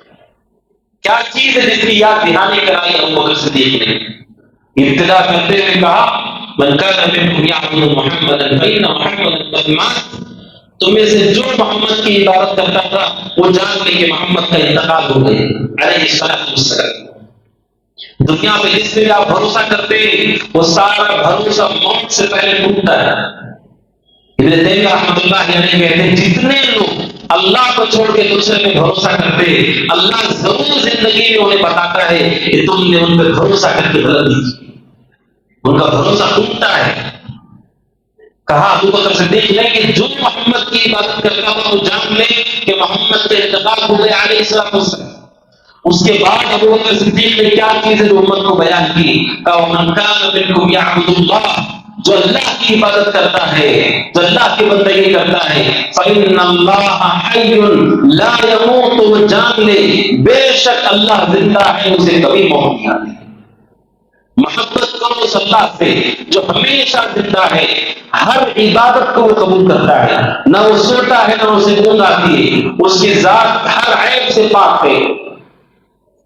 کیا چیز ہے جس کی یاد دہانی کرائی ابو بکر صدیق نے؟ ابتدا کرتے ہوئے کہا من کان منکم یعبد محمدا فإن محمدا قد مات، تم میں سے جو محمد کی عبادت کرتا تھا وہ جان لے کہ محمد کا انتقال ہو گیا علیہ السلام. دنیا میں جس پہ آپ بھروسہ کرتے ہیں وہ سارا بھروسہ موت سے پہلے ٹوٹتا ہے. ابن تیمیہ رحمۃ اللہ علیہ کہتے ہیں جتنے لوگ اللہ کو چھوڑ کے دوسرے پہ بھروسہ کرتے ہیں، اللہ ضرور زندگی میں انہیں بتاتا ہے کہ تم نے ان پہ بھروسہ کر کے غلطی کی، ان کا بھروسہ ٹوٹتا ہے. کہا ابو بکر صدیق نے کہ جو محمد کی عبادت کرتا تھا وہ جان لے کہ محمد کا انتقال ہو گیا علیہ السلام. اس کے بعد ابو بکر صدیق نے کیا چیزیں امت کو بیان کی؟ کہا من کان منکم یعبد اللہ، جو اللہ کی عبادت کرتا ہے، جو اللہ کی بندگی کرتا ہے، فإن اللہ حی لا یموت، وہ جان لے بے شک اللہ زندہ ہے، اسے کبھی موت نہیں آتی. محبت کرو اس اللہ سے جو ہمیشہ زندہ ہے، ہر عبادت کو وہ قبول کرتا ہے، نہ وہ سوتا ہے نہ اسے نیند آتی ہے، اس کی ذات ہر عیب سے پاک ہے.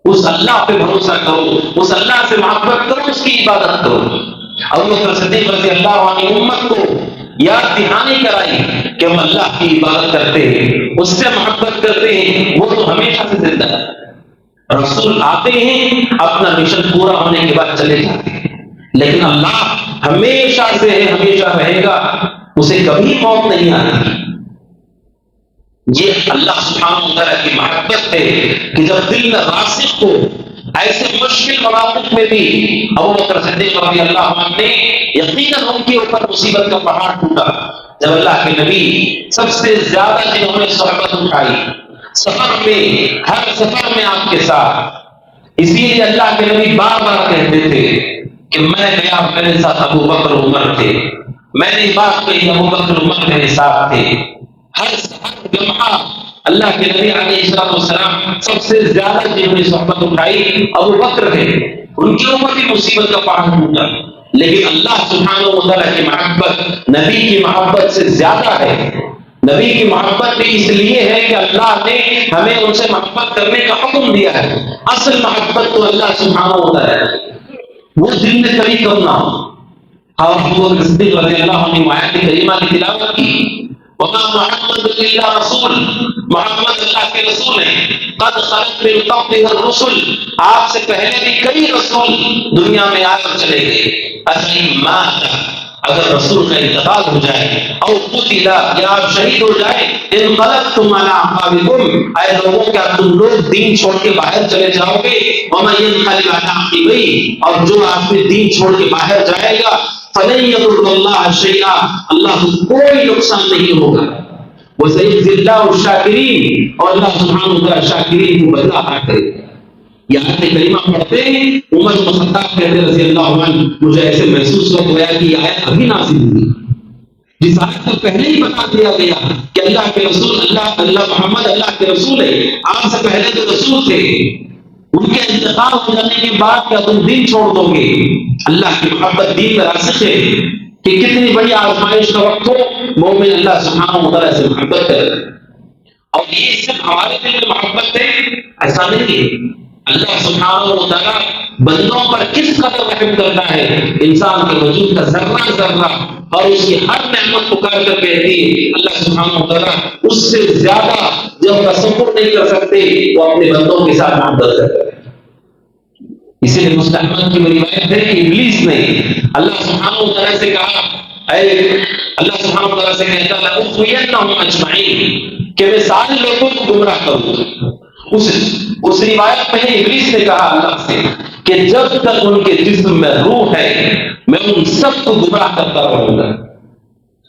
اس اللہ پہ بھروسہ کرو، اس اللہ سے محبت کرو، اس کی عبادت کرو. ابو بکر صدیق رضی اللہ عنہ امت کو یاد دہانی کرائی کہ ہم اللہ کی عبادت کرتے ہیں، اس سے محبت کرتے ہیں، وہ تو ہمیشہ سے زندہ ہے. رسول آتے ہیں، اپنا مشن پورا ہونے کے بعد چلے جاتے ہیں، لیکن اللہ ہمیشہ سے ہے، ہمیشہ رہے گا، اسے کبھی موت نہیں آتی۔ یہ اللہ سبحانہ وتعالیٰ کی محبت ہے کہ جب دل میں راسخ ہو، ایسے مشکل مواقف میں بھی ابو بکر صدیق رضی اللہ عنہ نے یقیناً ان کے اوپر مصیبت کا پہاڑ ٹوٹا جب اللہ کے نبی سب سے زیادہ جنہوں نے صحبت اٹھائی سفر میں، ہر سفر میں آپ کے ساتھ، اسی لیے اللہ کے نبی بار بار کہتے تھے کہ میں گیا میرے ساتھ ابو بکر عمر تھے، میں نے بات کہی ابو بکر عمر میرے ساتھ تھے۔ ہر لمحہ اللہ کے نبی علیہ السلام سب سے زیادہ جنہوں نے صحبت اٹھائی ابو بکر تھے، ان کے اوپر بھی مصیبت کا پہاڑ ٹوٹا، لیکن اللہ سبحانہ و تعالیٰ کی محبت نبی کی محبت سے زیادہ ہے۔ نبی کی محبت بھی اس لیے ہے کہ اللہ نے ہمیں ان سے محبت کرنے کا حکم دیا ہے۔ اصل محبت تو اللہ سبحانہ و تعالیٰ ہے، وہ دل میں کبھی کم نہ ہو۔ ابو بکر صدیق رضی اللہ عنہ آیت کریمہ کی تلاوت کی، وما محمد الا رسول، محمد اللہ کے رسول ہیں، قد خلت من قبلہ الرسل، آپ سے پہلے بھی کئی رسول دنیا میں آئے اور چلے گئے، افإن مات، اگر رسول کا انتقال ہو جائے، او قتل، یا آپ شہید ہو جائے، انقلبتم علی اعقابکم، اے لوگوں کیا تم لوگ دین چھوڑ کے باہر چلے جاؤ گے، ومن ينقلب علی عقبیہ، اور جو آدمی دین چھوڑ کے باہر جائے گا، فلن يضر اللہ شیئا، اللہ کو کوئی نقصان نہیں ہوگا، وسيجزي الله الشاکرین، اور اللہ سبحانہ وتعالی شاکرین کو بدلہ عطا کرے گا۔ یہ آیت کریمہ پڑھتے ہیں عمر بن خطاب کہتے رضی اللہ عنہ، مجھے ایسے محسوس ہو گیا کہ یہ آیت ابھی نازل ہوئی، جس آیت کو پہلے ہی بتا دیا گیا کہ اللہ کے رسول، اللہ محمد اللہ کے رسول ہے، آپ سے پہلے تو رسول تھے، ان کے انتقال ہو جانے کے بعد کیا تم دین چھوڑ دو گے؟ اللہ کی محبت دین میں راسخ ہے کہ کتنی بڑی آزمائش کا وقت ہو، مومن اللہ سبحانہ و تعالیٰ سے محبت کرے، اور یہ صرف ہمارے دل میں محبت ہے ایسا نہیں ہے۔ اللہ سبحانہ و تعالیٰ بندوں پر کس قدر رحم کرتا ہے، انسان کے وجود کا ذرہ ذرہ اور اس کی ہر نعمت پکار کر کہتی ہے، اللہ سبحانہ و تعالیٰ اس سے زیادہ جو تصور نہیں کر سکتے وہ اپنے بندوں کے ساتھ محبت کرتا ہے۔ اسی لیے مسلم احمد کی روایت ہے کہ ابلیس نے اللہ سبحانہ و تعالیٰ سے کہا، اے اللہ سبحانہ و تعالیٰ سے کہتا ہے لَأُغْوِيَنَّهُمْ أَجْمَعِينَ، کہ میں سارے لوگوں کو گمراہ کروں گا۔ اس روایت میں ابلیس نے کہا اللہ سے کہ جب تک ان کے جسم میں روح ہے میں ان سب کو گمراہ کرتا رہوں گا۔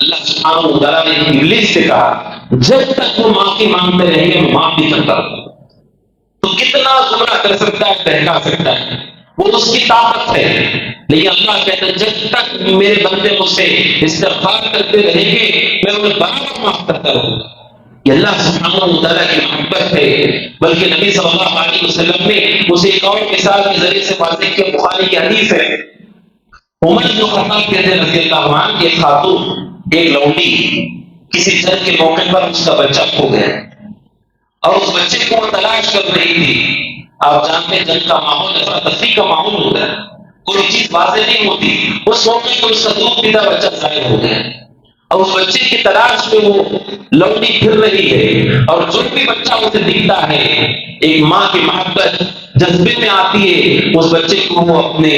اللہ سبحانہ و تعالیٰ نے ابلیس سے کہا جب تک وہ معافی مانگتے رہیں گے میں معافی کرتا رہوں گا۔ تو کتنا گمراہ کر سکتا ہے، بہکا سکتا ہے، وہ تو اس کی طاقت ہے، لیکن اللہ کہتا ہے جب تک میرے بندے مجھ سے استغفار کرتے رہیں گے میں انہیں برابر معاف کرتا رہوں گا۔ یہ اللہ سبحانہ و تعالیٰ کی محبت ہے، بلکہ نبی صلی اللہ علیہ وسلم نے اسے ایک اور مثال کے ذریعے سے واضح کیا۔ بخاری کی حدیث ہے، عمر بن خطاب کہتے ہیں رضی اللہ عنہ، ایک خاتون، ایک لونڈی کسی جنگ کے موقع پر اس کا بچہ کھو گیا اور اس بچے کو وہ تلاش کر رہی تھی۔ آپ جانتے ہیں جنگ کا ماحول افراتفری کا ماحول ہوتا ہے، کوئی چیز واضح نہیں ہوتی، اس موقع پر اس کا دودھ پیتا بچہ ظاہر ہو گیا اور اس بچے کی تلاش میں وہ لونڈی پھر رہی ہے، اور جو بھی بچہ اسے دکھتا ہے ایک ماں کی محبت جذبے میں آتی ہے، اس بچے کو وہ اپنے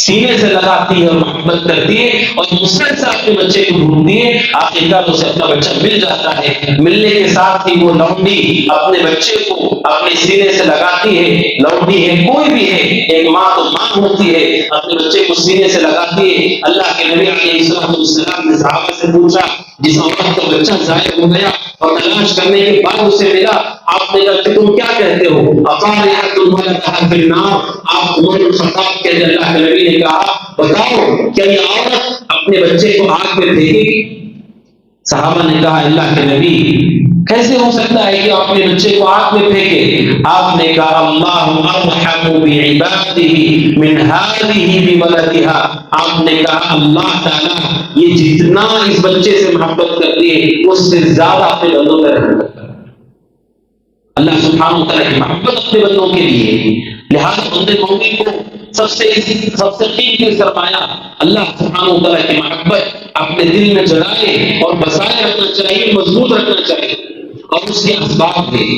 سینے سے لگاتی ہے اور محبت کرتی ہے اور مسلسل اپنے بچے کو ڈھونڈتی ہے، آخرکار اسے اپنا بچہ مل جاتا ہے۔ ملنے کے ساتھ ہی وہ لونڈی اپنے بچے کو اپنے سینے سے لگاتی ہے، لونڈی ہے کوئی بھی ہے، ایک ماں تو ماں ہوتی ہے، اپنے بچے کو سینے سے لگاتی ہے۔ اللہ کے نبی علیہ السلام نے صحابہ سے پوچھا جس عورت کا بچہ ظاہر ہو گیا اور تلاش کرنے کے بعد اسے ملا، آپ نے کہا کہ تم کیا کہتے ہو؟ اقارعۃ ولدها فی النار، آپ عمر بن خطاب کے اللہ کے نبی نے کہا بتاؤ کیا یہ عورت اپنے بچے کو آگ میں پھینکے گی؟ صحابہ نے کہا اللہ کے نبی کیسے ہو سکتا ہے کہ اپنے بچے کو آگ میں پھینکے؟ آپ نے کہا اللہ ارحم بعبادہ من هذه بولدها، آپ نے کہا اللہ تعالی یہ جتنا اس بچے سے محبت کرتی ہے اس سے زیادہ اپنے بندوں پر رحم کرتا ہے۔ اللہ سبحانہ وتعالی کی محبت اپنے بندوں کے لیے، لہذا بندے مومن کو سب سے قیمتی سرمایہ اللہ سبحانہ وتعالی کی محبت اپنے دل میں جلائے اور بسائے رکھنا چاہیے، مضبوط رکھنا چاہیے، اور اس کے اسباب ہیں۔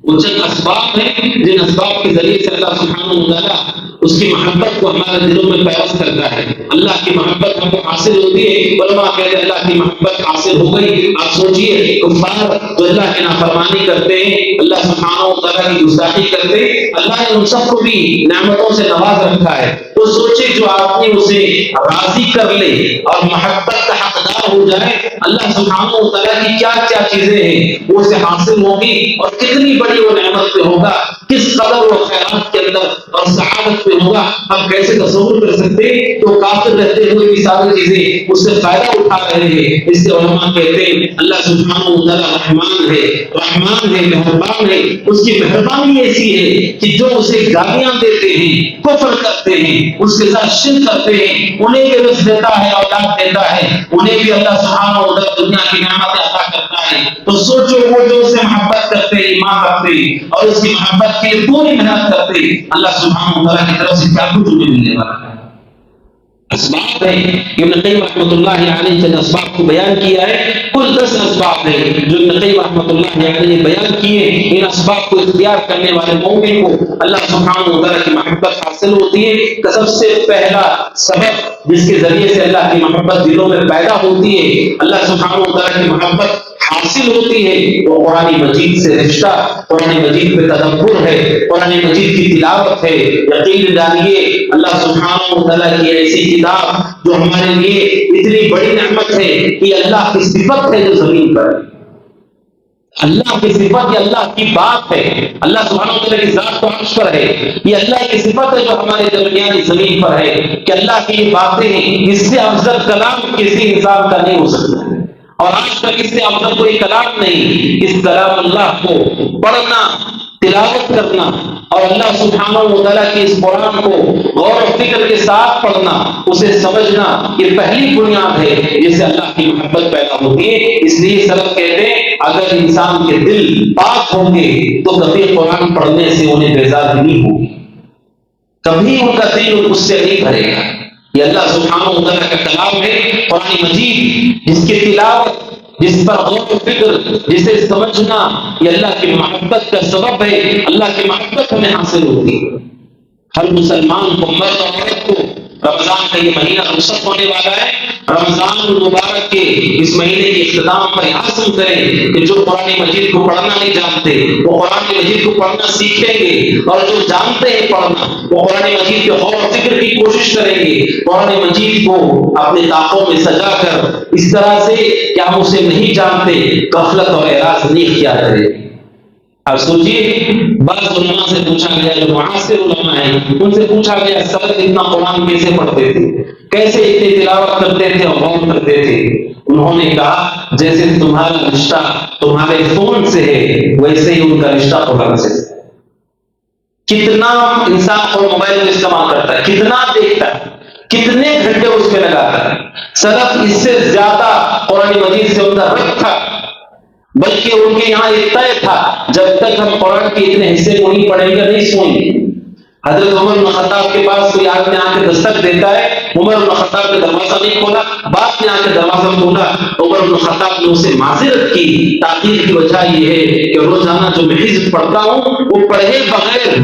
وہ چند اسباب ہیں جن اسباب کے ذریعے سے اللہ سبحانہ و تعالیٰ اس کی محبت کو ہمارے دلوں میں پیوست کرتا ہے. اللہ کی محبت ہم کو حاصل ہوتی ہے. علماء کہتے ہیں اللہ کی محبت حاصل ہو گئی. آپ سوچئے کفار جو اللہ کی نافرمانی کرتے ہیں, اللہ سبحانہ و تعالیٰ کی گستاخی کرتے ہیں, اللہ نے ان سب کو بھی نعمتوں سے نواز رکھا ہے. تو سوچے جو آدمی اسے راضی کر لے اور محبت کا حقدار ہو جائے, اللہ سبحانہ و تعالیٰ کی کیا کیا چیزیں ہیں وہ اسے حاصل ہوگی اور کتنی بڑی وہ نعمت پہ ہوگا, کس قدر وہ خیرات کے اندر اور سعادت پہ ہوگا. ہم کیسے تصور کر سکتے ہیں؟ تو کافر رہتے ہوئے بھی ساری چیزیں اس سے فائدہ اٹھا رہے ہیں. اس سے علماء کہتے ہیں اللہ سبحانہ و تعالیٰ رحمان ہے, مہربان ہے. اس کی مہربانی ایسی ہے کہ جو اسے گالیاں دیتے ہیں, کفر کرتے ہیں, اس کے ساتھ شرک کرتے ہیں, انہیں بھی رزق دیتا ہے, اولاد دیتا ہے, انہیں بھی اللہ سبحانہ و تعالیٰ دنیا کی نعمتیں عطا کرتا ہے. تو سوچو وہ جو اس سے محبت کرتے ہیں, ایمان رکھتے ہیں اور اس کی محبت کے لیے پوری محنت کرتے ہیں, اللہ سبحانہ و تعالیٰ کی طرف سے کیا کچھ انہیں ملنے والا ہے. اسباب ہے. ابن قیم رحمۃ اللہ علیہ نے اسباب کو بیان کیا ہے. کل 10 اسباب ہیں جو ابن قیم رحمۃ اللہ علیہ نے بیان کیے. ان اسباب کو اختیار کرنے والے مومن کو اللہ سبحانہ و تعالیٰ کی محبت حاصل ہوتی ہے. سب سے پہلا سبب جس کے ذریعے سے اللہ کی محبت دلوں میں پیدا ہوتی ہے, اللہ سبحانہ و تعالیٰ کی محبت حاصل ہوتی ہے, وہ قرآن مجید سے رشتہ, قرآن مجید میں تدبر ہے, قرآن مجید کی تلاوت ہے. یقین جانیے اللہ سبحانہ و تعالیٰ کی ایسی کتاب جو ہمارے لیے اتنی بڑی نعمت ہے کہ اللہ کی صفت ہے جو زمین پر ہے, اللہ کی صفت, یہ اللہ کی بات ہے. اللہ سبحانہ و تعالیٰ کی ذات تو عرش پر ہے, یہ اللہ کی صفت ہے جو ہمارے درمیانی زمین پر ہے کہ اللہ کی یہ باتیں ہیں. اس سے افضل کلام کسی انسان کا نہیں ہو سکتا, اور آج تک اس سے افضل کوئی کلام نہیں. اس کلام اللہ کو پڑھنا, تلاوت کرنا اور اللہ سبحانہ و تعالیٰ کی اس قرآن کو غور و فکر کے ساتھ پڑھنا, اسے سمجھنا, یہ پہلی بنیاد ہے جس سے اللہ کی محبت پیدا ہوتی ہے. اس لیے سلف کہتے ہیں اگر انسان کے دل پاک ہوں گے تو کبھی قرآن پڑھنے سے انہیں بیزاری نہیں ہوگی, کبھی ان کا دل اس سے نہیں بھرے گا. یہ اللہ سبحانہ و تعالیٰ کا کلام ہے قرآن مجید, جس کی تلاوت, جس پر غور و فکر, جسے سمجھنا, یہ اللہ کی محبت کا سبب ہے. اللہ کی محبت ہمیں حاصل ہوتی ہے. ہر مسلمان کو, مرد اور عورت کو رمضان کا یہ مہینہ رخصت ہونے والا ہے. رمضان المبارک کے اس مہینے کے اختتام پر عزم کریں کہ جو قرآن مجید کو پڑھنا نہیں جانتے وہ قرآن مجید کو پڑھنا سیکھیں گے, اور جو جانتے ہیں پڑھنا وہ قرآن مجید کے غور و فکر کی کوشش کریں گے. قرآن مجید کو اپنے طاقوں میں سجا کر اس طرح سے کہ ہم اسے نہیں جانتے, غفلت اور اعراض نہیں کیا کریں. اب سوچیے, بعض علماء سے پوچھا گیا, جو معاصر علماء ہیں ان سے پوچھا گیا سلف اتنا قرآن کیسے پڑھتے تھے, کیسے اتنی تلاوت کرتے تھے اور غور کرتے تھے. انہوں نے کہا جیسے تمہارا رشتہ تمہارے فون سے ہے ویسے ہی ان کا رشتہ قرآن سے. کتنا انسان اور موبائل میں استعمال کرتا ہے, کتنا دیکھتا ہے, کتنے گھنٹے اس پہ لگاتا ہے. سلف اس سے زیادہ قرآن مجید سے ان کا ربط تھا, بلکہ ان کے یہاں ایک طے تھا جب تک ہم قرآن کے اتنے حصے کو نہیں پڑھیں گے نہیں سوئیں گے. حضرت عمر بن خطاب کے پاس کوئی آدمی آ کے دستک دیتا ہے, عمر بن خطاب نے دروازہ نہیں کھولا, بعد میں آ کے دروازہ کھولا. عمر بن خطاب نے اسے معذرت کی, تاخیر کی وجہ یہ ہے کہ روزانہ جو میں حزب پڑھتا ہوں وہ پڑھے بغیر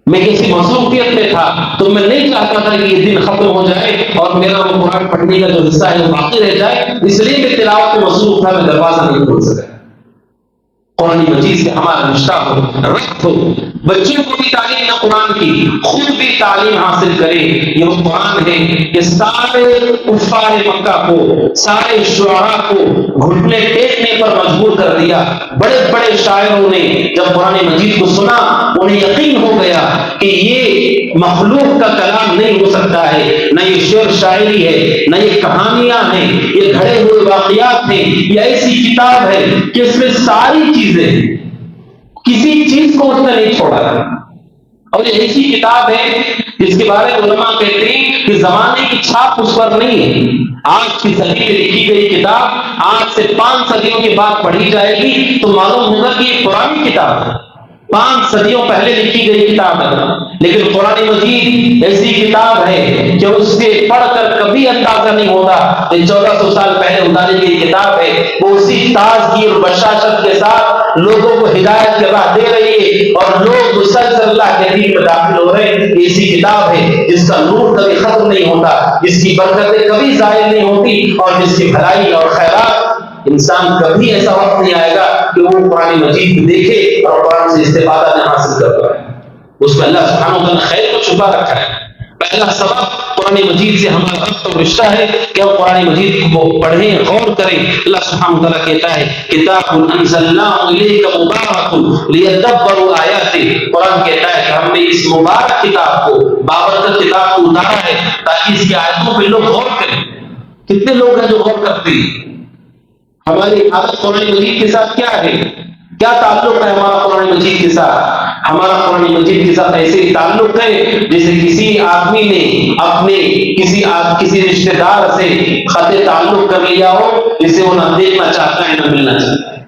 میں کسی مصروفیت میں تھا, تو میں نہیں چاہتا تھا کہ یہ دن ختم ہو جائے اور میرا وہ قرآن پڑھنے کا جو حصہ ہے وہ باقی رہ جائے, اس لیے میں تلاوت میں مصروف تھا, میں دروازہ نہیں کھول سکا. قرآن مجید سے ہمارا رشتہ ہو, ربط ہو. بچوں کو بھی تعلیم نہ قرآن کی, خود بھی تعلیم حاصل کرے. یہ وہ قرآن ہے کہ سارے کفار مکہ کو, سارے شعراء کو گھٹنے ٹیکنے پر مجبور کر دیا. بڑے بڑے شاعروں نے جب قرآن مجید کو سنا انہیں یقین ہو گیا کہ یہ مخلوق کا کلام نہیں ہو سکتا ہے, نہ یہ شعر شاعری ہے, نہ یہ کہانیاں ہیں, یہ گھڑے ہوئے واقعات ہیں. یہ ایسی کتاب ہے کہ اس میں ساری چیزیں, کسی چیز کو اس نے نہیں چھوڑا تھا. اور یہ ایسی کتاب ہے جس کے بارے میں علماء کہتے ہیں کہ زمانے کی چھاپ اس پر نہیں ہے. آج کی صدی میں لکھی گئی کتاب آج سے 5 صدیوں کے بعد پڑھی جائے گی تو معلوم ہوگا کہ یہ پرانی کتاب ہے, 5 صدیوں پہلے لکھی گئی کتاب ہے. لیکن قرآن مجید ایسی کتاب ہے کہ اس کے پڑھ کر کبھی اندازہ نہیں ہوتا کہ 1400 سال پہلے اتاری گئی کتاب ہے. وہ اسی تازگی اور بشاشت کے ساتھ لوگوں کو ہدایت کی راہ دے رہی ہے اور لوگ مسلسل اللہ کے دین میں داخل ہو رہے ہیں. ایسی کتاب ہے جس کا نور کبھی ختم نہیں ہوتا، جس کی برکتیں کبھی ضائع نہیں ہوتی، اور جس کی بھلائی اور خیرات انسان کبھی ایسا وقت نہیں آئے گا کہ وہ قرآن مجید کو دیکھے اور قرآن سے استفادہ نہ حاصل کر پائے. اس میں اللہ سبحانہ وتعالی نے خیر کو چھپا رکھا ہے. پہلا سبب قرآن مجید سے ہمارا ربط اور رشتہ ہے کہ ہم قرآن مجید کو پڑھیں، غور کریں. اللہ سبحانہ وتعالی کہتا ہے کتاب انزلناہ الیک مبارک لیدبروا آیاتہ. قرآن کہتا ہے کہ ہم نے اس مبارک کتاب کو، بابرکت کتاب کو اتارا ہے تاکہ اس کی آیتوں پہ لوگ غور کریں. کتنے لوگ ہیں جو غور کرتے ہیں؟ ہماری عادت قرآن مجید کے ساتھ کیا ہے؟ کیا تعلق ہے ہمارا قرآن مجید کے ساتھ؟ ہمارا قرآن مجید کے ساتھ ایسے ہی تعلق ہے جیسے کسی آدمی نے اپنے کسی رشتہ دار سے خط تعلق کر لیا ہو جسے وہ نہ دیکھنا چاہتا ہے نہ ملنا چاہتا ہے.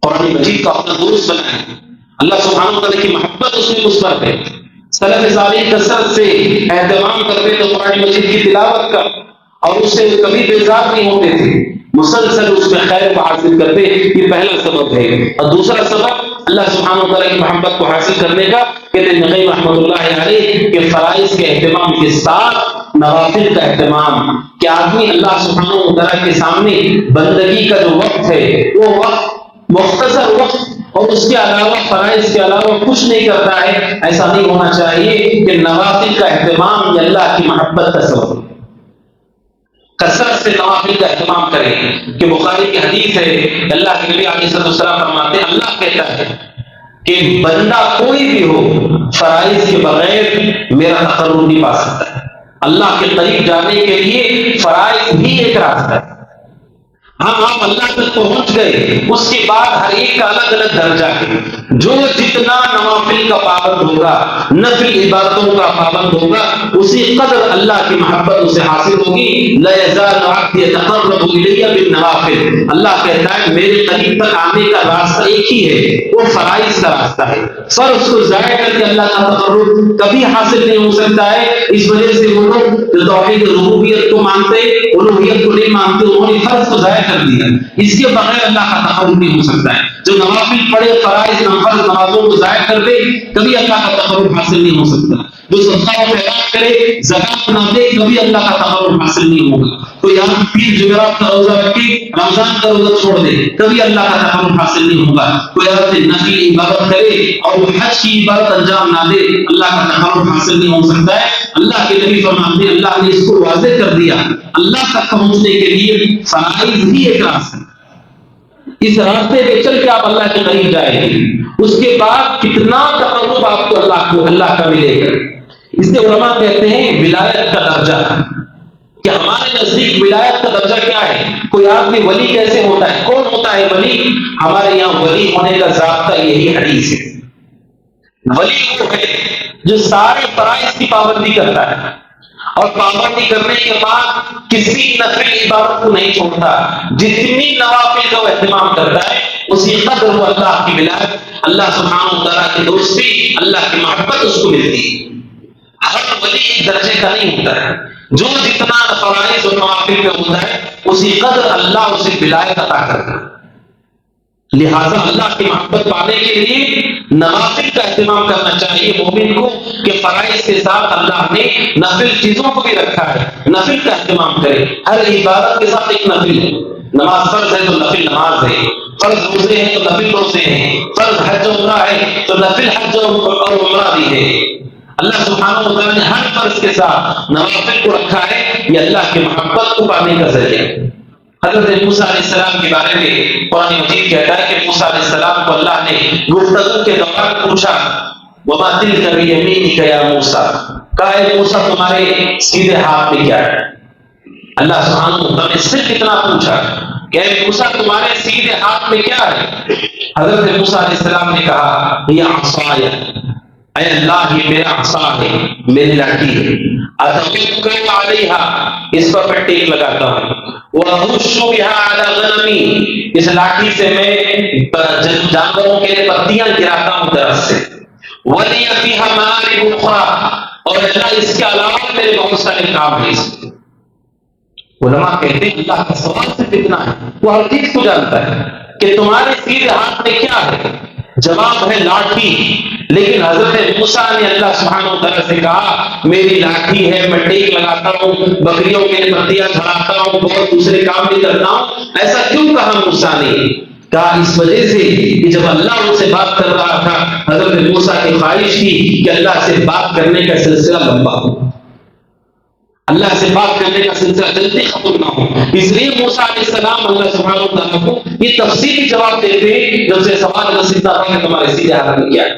قرآن مجید کا اپنا دوست بنا ہے. اللہ سبحانہ وتعالی کی محبت اس میں مثبت ہے. سلف صالح کثرت سے اہتمام کرتے تھے قرآن مجید کی تلاوت کا اور اس سے کبھی بیزار نہیں ہوتے تھے، مسلسل اس میں خیر کو حاصل کرتے. یہ پہلا سبب ہے. اور دوسرا سبب اللہ سبحانہ وتعالی کی محبت کو حاصل کرنے کا کہتے ہیں نقی رحمۃ اللہ علیہ کہ فرائض کے اہتمام کے ساتھ نوافل کا اہتمام، کہ آدمی اللہ سبحانہ وتعالی کے سامنے بندگی کا جو وقت ہے وہ وقت مختصر وقت اور اس کے علاوہ فرائض کے علاوہ کچھ نہیں کرتا ہے. ایسا نہیں ہونا چاہیے کہ نوافل کا اہتمام یہ اللہ کی محبت کا سبب ہے. کثرت سے نوافل کا اہتمام کریں کہ بخاری کی حدیث ہے اللہ کے نبی علیہ السلام فرماتے ہیں اللہ کہتا ہے کہ بندہ کوئی بھی ہو فرائض کے بغیر میرا تقرب نہیں پا سکتا ہے. اللہ کے قریب جانے کے لیے فرائض بھی ایک راستہ ہے. ہم آپ اللہ تک پہنچ گئے، اس کے بعد ہر ایک کا الگ الگ درجہ ہے. جو جتنا نوافل کا پابند ہوگا، نفل عبادتوں کا پابند ہوگا، اسی قدر اللہ کی محبت اسے حاصل ہوگی. لا یزال عبدی یتقرب الی بالنوافل. اللہ کہتا ہے میرے قریب تک آنے کا راستہ ایک ہی ہے، وہ فرائض کا راستہ ہے. فرض کو ضائع کر کے اللہ کا تقرب کبھی حاصل نہیں ہو سکتا ہے. اس وجہ سے وہ لوگ جو توحید ربوبیت کو مانتے، الوہیت کو نہیں مانتے، انہوں نے فرض کو ضائع کر دیا. اس کے بغیر اللہ کا تقرب نہیں ہو سکتا ہے. جو نوافل پڑھے، فرائض نفل نمازوں کو ضائع کر دے، کبھی اللہ کا تقرب حاصل نہیں ہو سکتا. جو صدقہ و خیرات کرے، زکات نہ دے، کبھی اللہ کا تقرب حاصل نہیں ہوگا. کوئی آدمی پیر جمعرات کا روزہ رکھے، رمضان کا روزہ چھوڑ دے، کبھی اللہ کا تقرب حاصل نہیں ہوگا. کوئی آدمی نفلی عبادت کرے اور حج کی عبادت انجام نہ دے، اللہ کا تقرب حاصل نہیں ہو سکتا ہے. اللہ کے نبی فرماتے ہیں اللہ نے اس کو واضح کر دیا، اللہ تک پہنچنے کے لیے فرائض ہی ایک راستہ ہے. اس راستے پہ چل کے آپ اللہ کے قریب جائیں گے. اس کے بعد کتنا تقرب آپ کو اللہ کا ملے گا. اس لیے علماء کہتے ہیں ولایت کا درجہ، کہ ہمارے نزدیک ولایت کا درجہ کیا ہے. کوئی آدمی ولی کیسے ہوتا ہے، کون ہوتا ہے ولی؟ ہمارے یہاں ولی ہونے کا ضابطہ یہی حدیث ہے. ولی وہ ہے جو سارے فرائض کی پابندی کرتا ہے اور پابندی کرنے کے بعد کسی نفل عبادت کو نہیں چھوڑتا. جتنی نوافل کا وہ اہتمام کرتا ہے اسی قدر وہ اللہ کی ولایت، اللہ سبحانہ وتعالیٰ کی دوستی، اللہ کی محبت اس کو ملتی ہے. ہر ولی ایک درجے کا نہیں ہوتا ہے. جو جتنا فرائض اور نوافل پہ ہوتا ہے اسی قدر اللہ اسے ولایت عطا کرتا ہے. لہذا اللہ کی محبت پانے کے لیے نوافل کا اہتمام کرنا چاہیے مومن کو، کہ فرائض کے ساتھ اللہ نے نفل چیزوں کو بھی رکھا ہے. نفل کا اہتمام کرے. ہر عبادت کے ساتھ ایک نفل ہے. نماز فرض ہے تو نفل نماز ہے، فرض روزے ہیں تو نفل روزے ہیں، فرض حج و عمرہ ہے تو نفل حج اور عمرہ بھی ہے. اللہ سبحانہ وتعالیٰ نے ہر فرض کے ساتھ نوافل کو رکھا ہے. یہ اللہ کی محبت کو پانے کا ذریعہ. حضرت موسیٰ علیہ السلام کے بارے میں قرآن مجید کہتا ہے کہ موسیٰ علیہ السلام کو اللہ نے گفتگو کے دوران پوچھا وَمَا تِلْكَ بِيَمِينِكَ يَا مُوسَىٰ، کہا اے موسیٰ تمہارے سیدھے ہاتھ میں کیا ہے. اللہ سبحانہ وتعالیٰ نے صرف اتنا پوچھا کہ اے موسیٰ تمہارے سیدھے ہاتھ میں کیا ہے. حضرت موسیٰ علیہ السلام نے کہا یہ عصای، اے اللہ یہ میرا عصا ہے، میری لاٹھی ہے. اتوکل علیہا، اس پر میں ٹیک لگاتا ہوں. وَأَهُشُّ بِهَا عَلَى غَنَمِي، اس لاٹھی سے میں جانوروں کے لیے پتیاں گراتا ہوں درخت سے. وَلِيَ فِيهَا مَآرِبُ أُخْرَىٰ، اور اللہ اس کے علاوہ میرے بہت سارے کام ہیں. علماء کہتے ہیں اللہ کا سوال صرف اتنا ہے، وہ ہر چیز کو جانتا ہے. کہ تمہارے سیدھے ہاتھ میں کیا ہے؟ جواب ہے لاٹھی. لیکن حضرت موسیٰ نے اللہ سبحانہ و تعالیٰ سے کہا میری لاٹھی ہے، میں ٹیک لگاتا ہوں، بکریوں کے پتیاں جھڑاتا ہوں، بہت دوسرے کام بھی کرتا ہوں. ایسا کیوں کہا موسیٰ نے؟ کہا اس وجہ سے کہ جب اللہ ان سے بات کر رہا تھا حضرت موسیٰ کی خواہش تھی کہ اللہ سے بات کرنے کا سلسلہ لمبا ہو، اللہ سے بات کرنے کا سلسلہ جلدی ختم نہ ہو. اس لیے موسیٰ علیہ السلام اللہ سبحانہ و تعالیٰ کو یہ تفصیلی جواب دیتے ہیں جب سے سوال رسیدہ تھا کہ تمہارے سیدھے ہاتھ میں کیا ہے.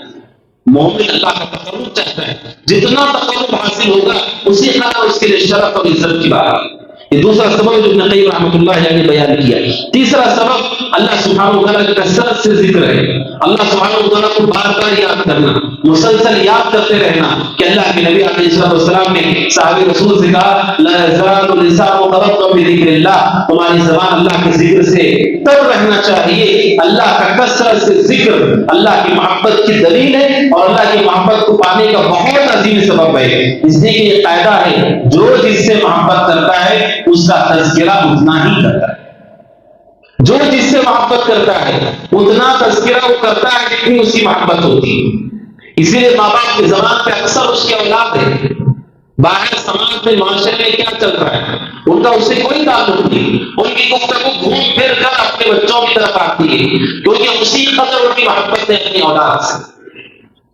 مومن اللہ کا تقرب چاہتا ہے، جتنا تقرب حاصل ہوگا اسی قدر اس کے لیے شرف اور عزت کی بات ہے. یہ دوسرا سبب جو ابن قیم رحمۃ اللہ علیہ نے بیان کیا. تیسرا سبب اللہ سبحانہ و تعالیٰ کی کثرت سے ذکر ہے. اللہ سبحانہ و تعالیٰ کو بار بار یاد کرنا، مسلسل یاد کرتے رہنا کہ اللہ کے نبی علیہ السلام نے صحابہ رسول سے کہا لا یزال اللسان رطبا بذکر اللہ، تمہاری زبان اللہ کے ذکر سے تر رہنا چاہیے. اللہ کا کثرت سے ذکر اللہ کی محبت کی دلیل ہے اور اللہ کی محبت کو پانے کا بہت عظیم سبب ہے. اس لیے کہ یہ قاعدہ ہے جو جس سے محبت کرتا ہے اس کا تذکرہ اتنا ہی کرتا ہے. جو جس سے محبت کرتا ہے اتنا تذکرہ وہ کرتا ہے جتنی اس کی محبت ہوتی ہے. اسی لیے ماں باپ کی زبان پہ اکثر اس کی اولاد ہے. باہر سماج میں معاشرے میں کیا چل رہا ہے ان کا اس سے کوئی تعلق نہیں. ان کی گفتگو گھوم پھر کر اپنے بچوں کی طرف آتی ہے کیونکہ اسی قدر ان کی محبت ہے اپنی اولاد سے.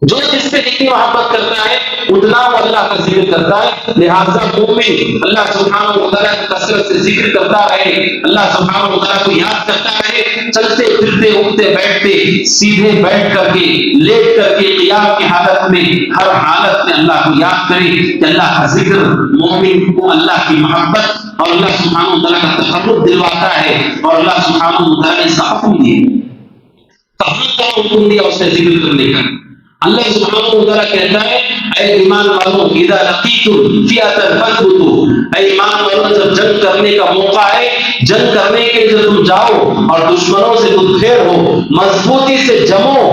جو جس سے جتنی محبت کرتا ہے اتنا وہ اللہ کا ذکر کرتا ہے. لہٰذا مومن اللہ سبحانہ و تعالیٰ کی کثرت سے ذکر کرتا رہے، اللہ سبحانہ و تعالیٰ کو یاد کرتا رہے. چلتے پھرتے اٹھتے بیٹھتے، سیدھے بیٹھ کر کے، لیٹ کر کے، قیام کی حالت میں، ہر حالت میں اللہ کو یاد کرے کہ اللہ کا ذکر مومن کو اللہ کی محبت اور اللہ سبحانہ و تعالیٰ کا تقرب دلواتا ہے. اور اللہ سبحانہ و تعالیٰ نے اس کا حکم دیا. کہاں حکم دیا اس نے ذکر کرنے کا؟ اللہ سبحانہ و تعالیٰ کہتا ہے اے ایمان والوں اذا لقیتم فئۃ فاثبتوا، اے ایمان والوں جب جنگ کرنے کا موقع ہے، جنگ کرنے کے لیے تم جاؤ اور دشمنوں سے خود پھیر ہو، مضبوطی سے جمو.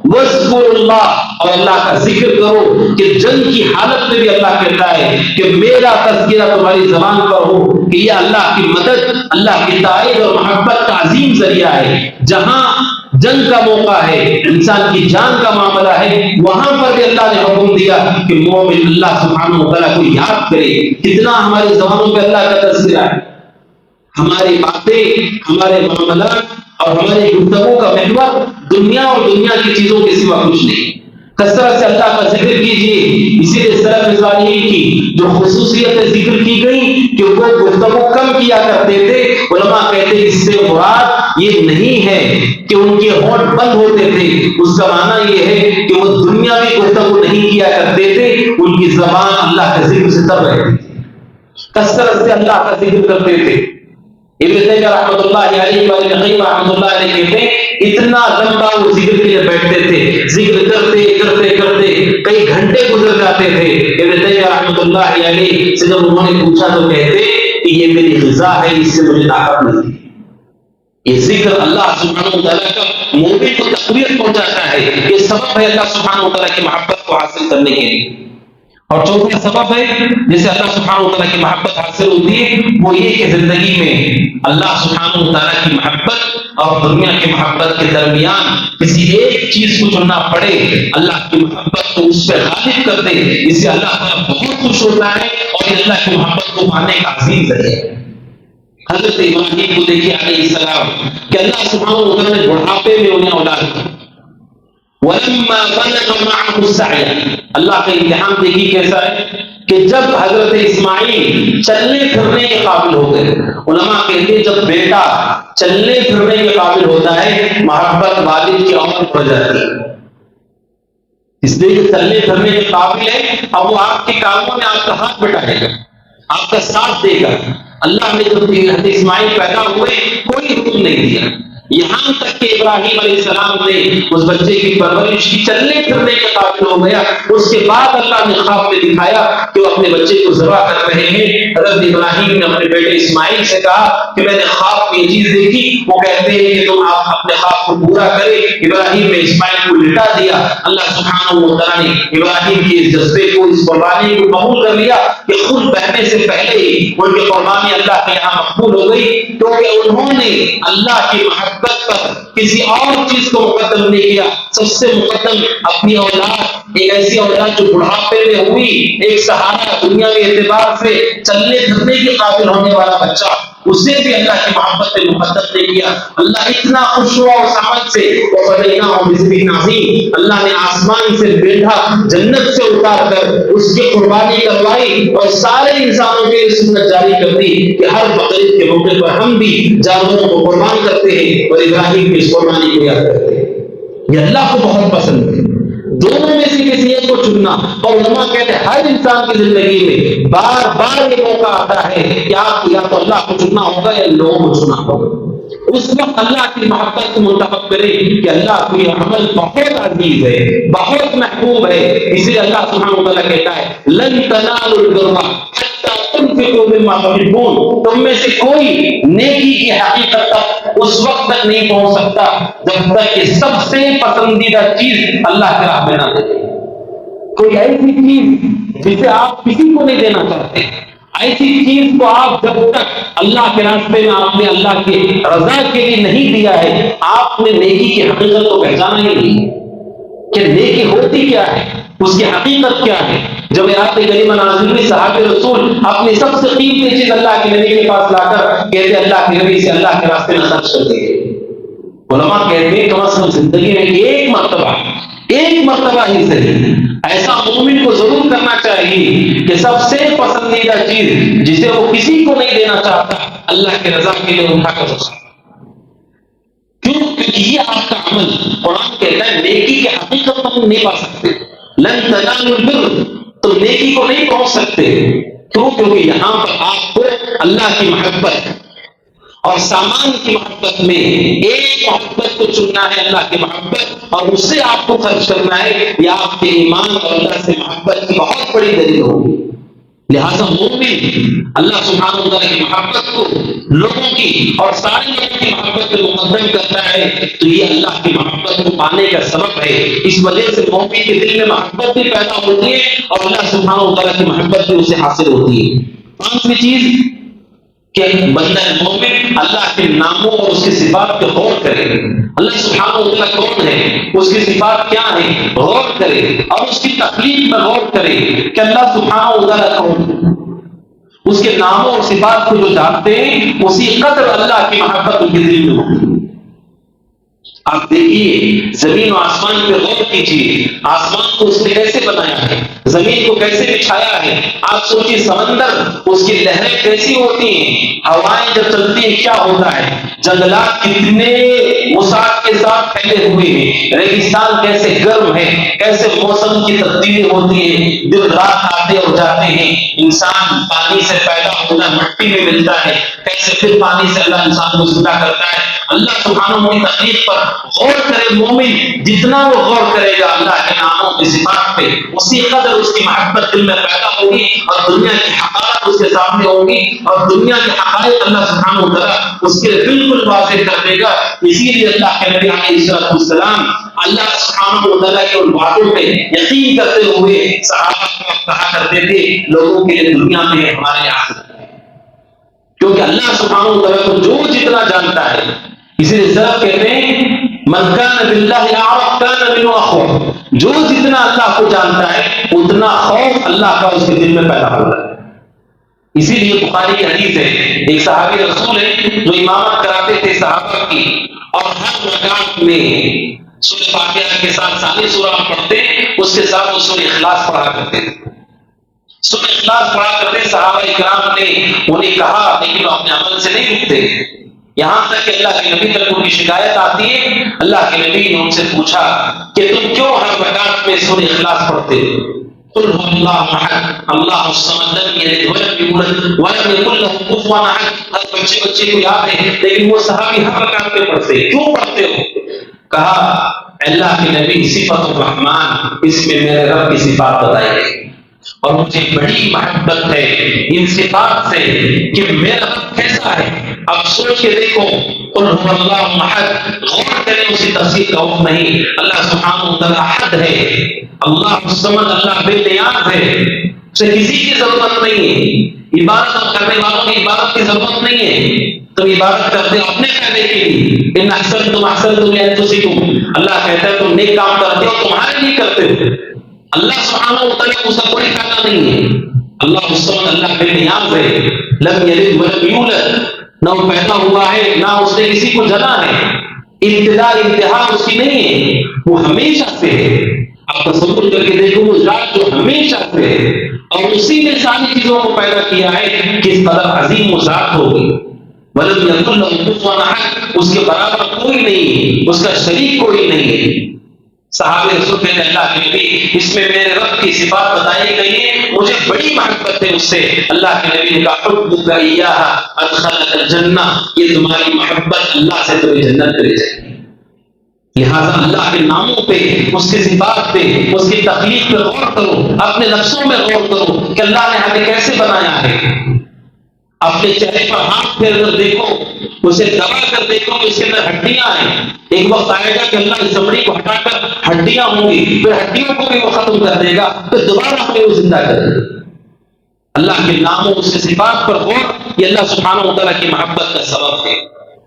واذکروا اللہ، اور اللہ کا ذکر کرو. کہ جنگ کی حالت میں بھی اللہ کہتا ہے کہ میرا تذکرہ تمہاری زبان پر ہو کہ یہ اللہ کی مدد، اللہ کی تائید اور محبت کا عظیم ذریعہ ہے. جہاں جنگ کا موقع ہے، انسان کی جان کا معاملہ ہے، وہاں پر بھی اللہ نے حکم دیا کہ مومن اللہ سبحانہ و تعالیٰ کو یاد کرے. کتنا ہماری زبانوں پہ اللہ کا تذکرہ ہے. ہماری باتیں، ہمارے معاملات اور ہماری گفتگو کا محور دنیا اور دنیا کی چیزوں کے سوا کچھ نہیں. کثرت سے اللہ کا ذکر کیجیے. اسی لیے سلف صالحین کی جو خصوصیت ذکر کی گئی کہ وہ گفتگو کم کیا کرتے تھے. علماء کہتے ہیں اس سے مراد یہ نہیں ہے کہ ان کے ہونٹ بند ہوتے تھے، اس کا معنی یہ ہے کہ وہ دنیاوی گفتگو نہیں کیا کرتے تھے، ان کی زبان اللہ کا ذکر سے تر رہتی تھی، کثرت سے اللہ کا ذکر کرتے تھے. ابن تیمیہ رحمۃ اللہ علیہ اور ابن قیم رحمۃ اللہ علیہ کہتے ہیں اتنا لمبا وہ ذکر کے لیے بیٹھتے تھے، ذکر کرتے کرتے کرتے کئی گھنٹے گزر جاتے تھے. ابن تیمیہ رحمۃ اللہ علیہ سے جب انہوں نے پوچھا تو کہتے کہ یہ میری غذا ہے، اس سے مجھے طاقت ملتی ہے. یہ ذکر اللہ سبحانہ و تعالیٰ کا مومن کو تقویت پہنچاتا ہے. یہ سبب ہے اللہ سبحانہ و تعالیٰ کی محبت کو حاصل کرنے کے لیے. اور چوتھا سبب ہے جس سے اللہ سبحانہ و تعالیٰ کی محبت حاصل ہوتی ہے وہ یہ کہ زندگی میں اللہ سبحانہ و تعالیٰ کی محبت اور دنیا کی محبت کے درمیان کسی ایک چیز کو چننا پڑے، اللہ کی محبت کو اس پہ غالب کر دے، اس سے اللہ تعالیٰ بہت خوش ہوتا ہے اور یہ اللہ کی محبت کو پانے کا عظیم ذریعہ ہے. حضرت ابراہیم کو دیکھیے علیہ السلام کہ اللہ سبحانہ و تعالیٰ نے بڑھاپے میں انہیں اولاد دی. وَلَمَّا بَلَغَ مَعَهُ السَّعْيَ، اللہ کا امتحان دیکھیے کیسا ہے کہ جب حضرت اسماعیل چلنے پھرنے کے قابل ہو گئے. علماء کہتے ہیں جب بیٹا چلنے پھرنے کے قابل ہوتا ہے محبت والد کی عمر بڑھ جاتی ہے. اس لیے کہ چلنے پھرنے کے قابل ہے، اب وہ آپ کے کاموں میں آپ کا ہاتھ بٹائے گا، آپ کا ساتھ دے گا. اللہ نے جب حضرت اسماعیل پیدا ہوئے کوئی حکم نہیں دیا، یہاں تک کہ ابراہیم علیہ السلام نے اس بچے کی پرورش کی، چلنے پھرنے کے قابل ہو گیا. اس کے بعد اللہ نے خواب میں دکھایا کہ وہ اپنے بچے کو ذبح کر رہے ہیں. حضرت ابراہیم نے اپنے بیٹے اسماعیل سے کہا کہ میں نے خواب میں یہ چیز دیکھی. وہ کہتے ہیں کہ تم آپ اپنے خواب کو پورا کرے. ابراہیم نے اسماعیل کو لٹا دیا. اللہ سبحانہ و تعالیٰ نے ابراہیم کے اس جذبے کو، اس قربانی کو قبول کر لیا کہ خود بہنے سے پہلے ہی ان کی قربانی اللہ کے یہاں مقبول ہو گئی، کیونکہ انہوں نے اللہ کی محبت محبت پر کسی اور چیز کو مقدم نہیں کیا. سب سے مقدم اپنی اولاد، ایک ایسی اولاد جو بڑھاپے میں ہوئی، ایک سہارا دنیا کے اعتبار سے چلنے پھرنے کے قابل ہونے والا بچہ، اسے بھی اللہ کی محبت پہ مقدم نہیں کیا. اللہ اتنا خوش ہوا اس عمل سے، اللہ نے آسمان سے بیٹھا جنت سے اتار کر اس کی قربانی کروائی اور سارے انسانوں کے لیے سنت جاری کر دی کہ ہر بقرعید کے موقع پر ہم بھی جانوروں کو قربان کرتے ہیں اور ابراہیم کی اس قربانی کو یاد کرتے ہیں. یہ اللہ کو بہت پسند ہے. دونوں میں سے کسی ایک کو چننا. اور علماء کہتے ہیں ہر انسان کی زندگی میں بار بار یہ موقع آتا ہے کہ آپ کو یا تو اللہ کو چننا ہوگا یا لوگوں کو چننا ہوگا. اس وقت اللہ کی محبت کو منتخب کرے کہ اللہ کو یہ عمل بہت عزیز ہے، بہت محبوب ہے. اس لیے اللہ سبحانہ وتعالیٰ کہتا ہے لن تنالوا البر حتى تنفقوا مما تحبون. تم میں سے کوئی نیکی کی حقیقت تک اس وقت تک نہیں پہنچ سکتا جب تک کہ سب سے پسندیدہ چیز اللہ کے راہ میں نہ دے. کوئی ایسی چیز جسے آپ کسی کو نہیں دینا چاہتے، ایسی چیز کو آپ جب تک اللہ کے راستے میں آپ نے اللہ کی رضا کے لیے نہیں دیا ہے، آپ نے نیکی کی حقیقت کو پہچانا ہی نہیں کہ نیکی ہوتی کیا ہے، اس کی حقیقت کیا ہے. جب آیت کریمہ نازل ہوئی، صحابہ رسول اپنی سب سے قیمتی چیز اللہ کے نبی کے پاس لا کر کہتے اللہ کے نبی سے اللہ کے راستے میں خرچ کر دیں. علماء کہتے ہیں کم از کم زندگی میں ایک مرتبہ ہی صحیح ایسا مومن کو ضرور کرنا چاہیے کہ سب سے پسندیدہ چیز جسے وہ کسی کو نہیں دینا چاہتا، اللہ کے رضا کے لیے اٹھا کر سکتا. کیونکہ یہ آپ کا عمل، قرآن کہتا ہے نیکی کی حقیقت تم نہیں پا سکتے. لن تنالوا البر، تم نیکی کو نہیں پہنچ سکتے. کیونکہ یہاں پر آپ کو اللہ کی محبت اور سامان کی محبت میں ایک محبت کو چننا ہے، اللہ کی محبت، اور اس سے آپ کو خرچ کرنا ہے. یہ آپ کے ایمان اور اللہ سے محبت کی بہت بڑی دلیل ہوگی. لہذا مومن اللہ سبحانہ وتعالیٰ کی محبت کو لوگوں کی اور سارے لوگوں کی محبت کو مقدم کرتا ہے تو یہ اللہ کی محبت کو پانے کا سبب ہے. اس وجہ سے مومن کے دل میں محبت بھی پیدا ہوتی ہے اور اللہ سبحانہ وتعالیٰ کی محبت بھی اسے حاصل ہوتی ہے. پانچویں چیز کہ بندہ مومن اللہ کے ناموں اور اس کی صفات پہ غور کرے. اللہ سبحانہ وتعالیٰ کون ہے، اس کی صفات کیا ہے، غور کرے اور اس کی تخلیق میں غور کرے کہ اللہ سبحانہ وتعالیٰ کون ہے. اس کے ناموں اور صفات کو جو جانتے ہیں اسی قدر اللہ کی محبت ان کے دل میں ہوتی ہے. آپ دیکھیے زمین و آسمان پہ غور کیجیے، آسمان کو اس نے کیسے بنایا ہے، زمین کو کیسے بچھایا ہے. آپ سوچیے سمندر، اس کی لہریں کیسی ہوتی ہیں، ہوائیں جب چلتی ہیں کیا ہوتا ہے، جنگلات کتنے وسعت کے ساتھ پھیلے ہوئے ہیں، ریگستان کیسے گرم ہے، کیسے موسم کی تبدیلی ہوتی ہے، دن رات آتے اور جاتے ہیں. انسان پانی سے پیدا ہونا مٹی میں ملتا ہے، کیسے پھر پانی سے اللہ انسان کو زندہ کرتا ہے. اللہ سبحانہ کی تخلیق پر غور کرے مومن، جتنا وہ غور کرے گا اللہ کے ناموں کی صفات پہ اسی قدر اس کی محبت دل میں پیدا ہوگی اور دنیا کی حقائق اس کے سامنے ہوگی اور دنیا کے حقائق اللہ سبحانہ وتعالیٰ اس کے بالکل واضح کر دے گا. اسی لیے اللہ کے نبی علیہ السلام اللہ سبحانہ وتعالیٰ کی ان باتوں پہ یقین کرتے ہوئے صحابہ کو کہا کرتے تھے لوگوں کے لیے دنیا میں ہے، ہمارے لیے آخرت ہے. کیونکہ اللہ سبحانہ وتعالیٰ کو جو جتنا جانتا ہے، اسی لیے سب کہتے ہیں من کان باللہ اعرف کان منہ اخوف، جو جتنا اللہ کو جانتا ہے اتنا خوف اللہ کا اس کے دل میں پیدا ہوتا ہے. اسی لیے بخاری کی حدیث ہے، ایک صحابی رسول ہے جو امامت کراتے تھے صحابہ کی، اور ہر رکعت میں سورہ فاتحہ کے ساتھ ثانی سورہ پڑھتے، اس کے ساتھ وہ سورہ اخلاص پڑھا کرتے تھے. سورہ اخلاص پڑھا کرتے صحابہ اکرام نے انہیں کہا، لیکن وہ اپنے عمل سے نہیں رکتے، یہاں تک کہ اللہ کے نبی تک ان کی شکایت آتی ہے. اللہ کے نبی نے ان سے پوچھا کہ تم کیوں ہر رکعت میں سورہ اخلاص پڑھتے ہو؟ قل هو اللہ احد اللہ الصمد لم یلد ولم یولد ولم یکن له کفوا احد. ہر بچے کو یاد ہے، لیکن وہ صحابی ہر رکعت میں پڑھتے، کیوں پڑھتے ہو؟ کہا اللہ کے نبی صفت الرحمن، اس میں میرے رب کی صفات بتائی گئی اور مجھے بڑی محبت ہے ان صفات سے کہ میرا رب کیسا ہے. اب سوچ کے دیکھو، قل هو اللہ احد، غور کریں اسی تفسیر کا حکم نہیں. اللہ سبحانہ وتعالی احد ہے، اللہ الصمد، اللہ بے نیاز ہے، اسے کسی کی ضرورت نہیں ہے. عبادت کرنے والوں کی عبادت کی ضرورت نہیں ہے، تم عبادت کرتے ہو اپنے فائدے کے لیے، ان احسنتم احسنتم لانفسکم، اللہ کہتا ہے تم نیک کام کرتے ہو تمہارے لیے کرتے ہو، اللہ سبحانہ و تعالیٰ کو اس کا کوئی فائدہ نہیں ہے، اللہ الصمد، اللہ بے نیاز ہے، لم یلد ولم یولد، نہ وہ پیدا ہوا ہے نہ اس نے کسی کو جنا ہے، ابتدا انتہا اس کی نہیں ہے، وہ ہمیشہ سے ہے، آپ تصور کر کے دیکھو وہ ذات جو ہمیشہ سے ہے اور اسی نے ساری چیزوں کو پیدا کیا ہے، کس قدر عظیم وہ ذات ہوگی، ولم یکن لہ کفوا احد، اس کے برابر کوئی نہیں ہے، اس کا شریک کوئی نہیں ہے۔ صحابہ رسول کہتے ہیں اللہ کے نبی اس میں میرے رب کی صفات بتائی گئی ہے، مجھے بڑی محبت ہے اس سے، اللہ کے نبی نے کہا حبک ایاہ ادخلک الجنہ، یہ تمہاری محبت اللہ سے تمہیں جنت میں لے جائے گی۔ لہٰذا اللہ کے ناموں پہ، اس کی صفات پہ، اس کی تخلیق پہ غور کرو، اپنے نفسوں میں غور کرو کہ اللہ نے ہمیں کیسے بنایا ہے، اپنے چہرے پر ہاتھ پھیر کر دیکھو، اسے دبا کر دیکھو کہ اس کے اندر ہڈیاں ہیں، ایک وقت آئے گا کہ اللہ اس چمڑی کو ہٹا کر ہڈیاں ہوں گی، پھر ہڈیوں کو بھی وہ ختم کر دے گا، پھر دوبارہ ہمیں وہ زندہ کر دے گا۔ اللہ کے ناموں، اس کے صفات پر غور، یہ اللہ سبحانہ و تعالیٰ کی محبت کا سبب ہے۔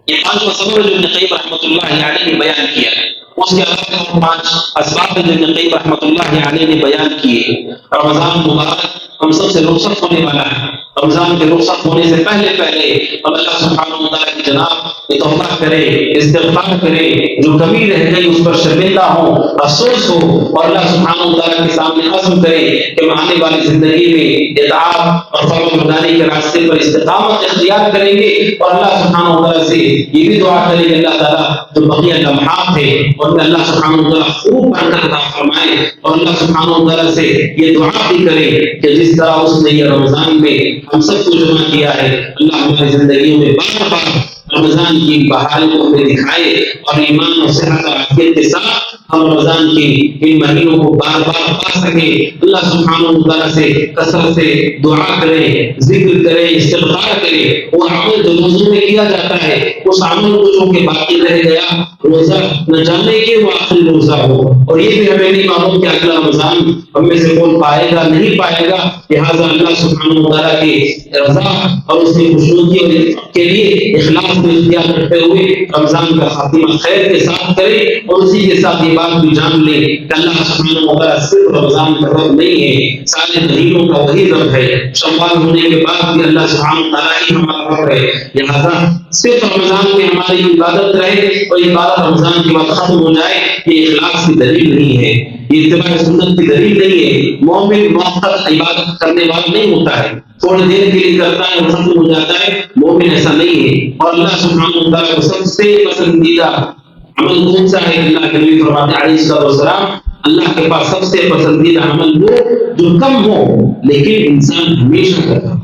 یہ 5 سبب جو ابن قیم رحمۃ اللہ علیہ نے بیان کیا ہے، اس کے علاوہ 5 اسباب جو ابن قیم رحمۃ اللہ علیہ نے بیان کیے۔ رمضان مبارک ہم سب سے رخصت ہونے والا ہے، رمضان کے رخصت ہونے سے پہلے ہم اللہ سبحانہ و تعالیٰ کی جناب توبہ کرے، استغفار کرے، جو کمی رہ گئی اس پر شرمندہ ہو، افسوس ہو، اور اللہ سبحانہ و تعالیٰ کے سامنے عزم کرے کہ ہم آنے والی زندگی میں اطاعت اور فرمانبرداری کے راستے پر استقامت اختیار کریں گے، اور اللہ سبحانہ و تعالیٰ سے یہ بھی دعا کریں کہ اللہ تعالیٰ جو بقیہ لمحات ہے اور میں اللہ سبحانہ و تعالیٰ خوب برکت عطا فرمائے، اور اللہ سبحانہ و تعالیٰ سے یہ دعا بھی کرے کہ جس طرح اس نے یہ رمضان میں ہم سب کو جمع کیا ہے، اللہ ہماری زندگیوں میں بار بار رمضان کی بہار کو ہمیں دکھائے، اور ایمان اور صحت اور عافیت کے ساتھ ہم رمضان کی ان مہینوں کو بار بار پا سکیں۔ اللہ سبحانہ و تعالیٰ سے کثرت سے دعا کریں، ذکر کریں، استغفار کریں۔ وہ عمل جو روزوں میں کیا جاتا ہے، اس عمل کو جو کہ باقی رہ گیا روزہ نہ جانے کے وہ آخری روزہ ہو، اور یہ بھی ہمیں نہیں معلوم کہ اگلا رمضان ہم میں سے کون پائے گا نہیں پائے گا، لہٰذا اللہ سبحانہ و تعالیٰ کی رضا اور اس کی خوشنودی کے لیے اخلاص میں اختیار کرتے ہوئے رمضان کا خاتمہ خیر کے ساتھ کرے، اور اسی کے ساتھ یہ بات بھی جان لے کہ اللہ سبحانہ و تعالیٰ صرف رمضان کا رب نہیں ہے، سارے مہینوں کا وہی رب ہے، شوال ہونے کے بعد بھی اللہ سبحانہ و تعالیٰ ہی ہمارا رب ہے، لہٰذا صرف رمضان میں ہماری عبادت رہے اور عبادت رمضان کے بعد ختم ہو جائے، یہ اخلاص کی دلیل نہیں ہے، یہ اتباع سنت کی دلیل نہیں ہے۔ مومن موقت عبادت کرنے والا نہیں ہوتا ہے، تھوڑی دیر کے لیے کرتا ہے اور ختم ہو جاتا ہے، مومن ایسا نہیں ہے۔ اور اللہ سبحانہ و تعالیٰ کو سب سے پسندیدہ عمل کون سا ہے؟ اللہ کے نبی فرماتے ہیں علیہ الصلوۃ والسلام، اللہ کے پاس سب سے پسندیدہ عمل وہ جو کم ہو لیکن انسان ہمیشہ کرتا ہے،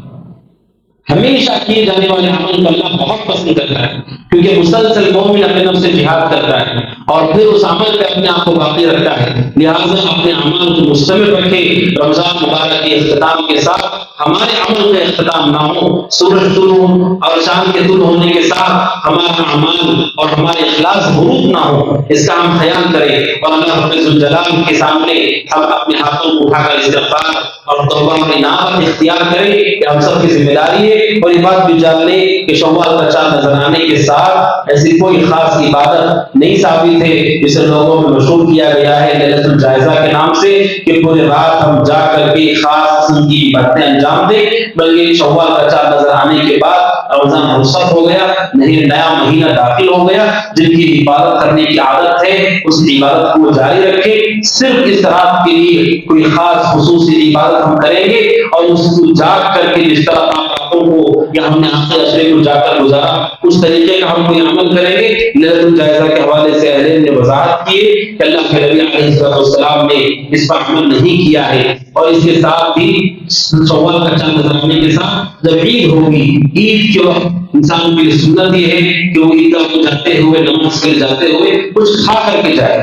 ہمیشہ کیے جانے والے عمل کو اللہ بہت پسند کرتا ہے، کیونکہ مسلسل مومن اپنے نفس سے جہاد کرتا ہے اور پھر اس عمل پہ اپنے آپ کو باقی رکھتا ہے، لہٰذا اپنے عمل کو مستمر رکھے۔ رمضان مبارک کے اختتام کے ساتھ ہمارے عمل کا اختتام نہ ہو، سورج طلوع اور چاند کے طلوع ہونے کے ساتھ ہمارا عمل اور ہمارے اخلاص غروب نہ ہو، اس کا ہم خیال کریں، اور اللہ رب الجلال کے سامنے ہم اپنے ہاتھوں کو اٹھا کر استغفار اور توبہ اور انابت اختیار کریں کہ ہم سب کی ذمہ داری ہے۔ اور یہ بات بھی جان لیں کہ شوال کا چاند نظر آنے کے ساتھ ایسی کوئی خاص عبادت نہیں ثابت ہے جسے لوگوں میں مشہور کیا گیا ہے لیلۃ الجائزہ کے نام سے، کہ پورے رات ہم جا کر کے خاص قسم کی عبادتیں انجام دیں، بلکہ شوال کا چاند نظر آنے کے بعد رمضان رخصت ہو گیا، نہیں نیا مہینہ داخل ہو گیا، جن کی عبادت کرنے کی عادت ہے اس عبادت کو جاری رکھیں، صرف اس رات کے لیے کوئی خاص خصوصی عبادت ہم کریں گے، اور اس کو جاگ کر کے جس طرح راتوں کو یا ہم نے آخر عشرے کو جا کر گزارا اس طریقے کا ہم کوئی عمل کریں گے۔ لیلۃ الجائزہ کے حوالے سے اہل علم نے وضاحت کی کہ اللہ کے نبی علیہ السلام نے اس پر عمل نہیں کیا ہے، اور اس کے ساتھ بھی شوال کا چاند نظر آنے کے ساتھ جب عید ہوگی، عید کے وقت انسان کی سنت یہ ہے کہ وہ عیدگاہ کو جاتے ہوئے نماز کے جاتے ہوئے کچھ کھا کر کے جائے،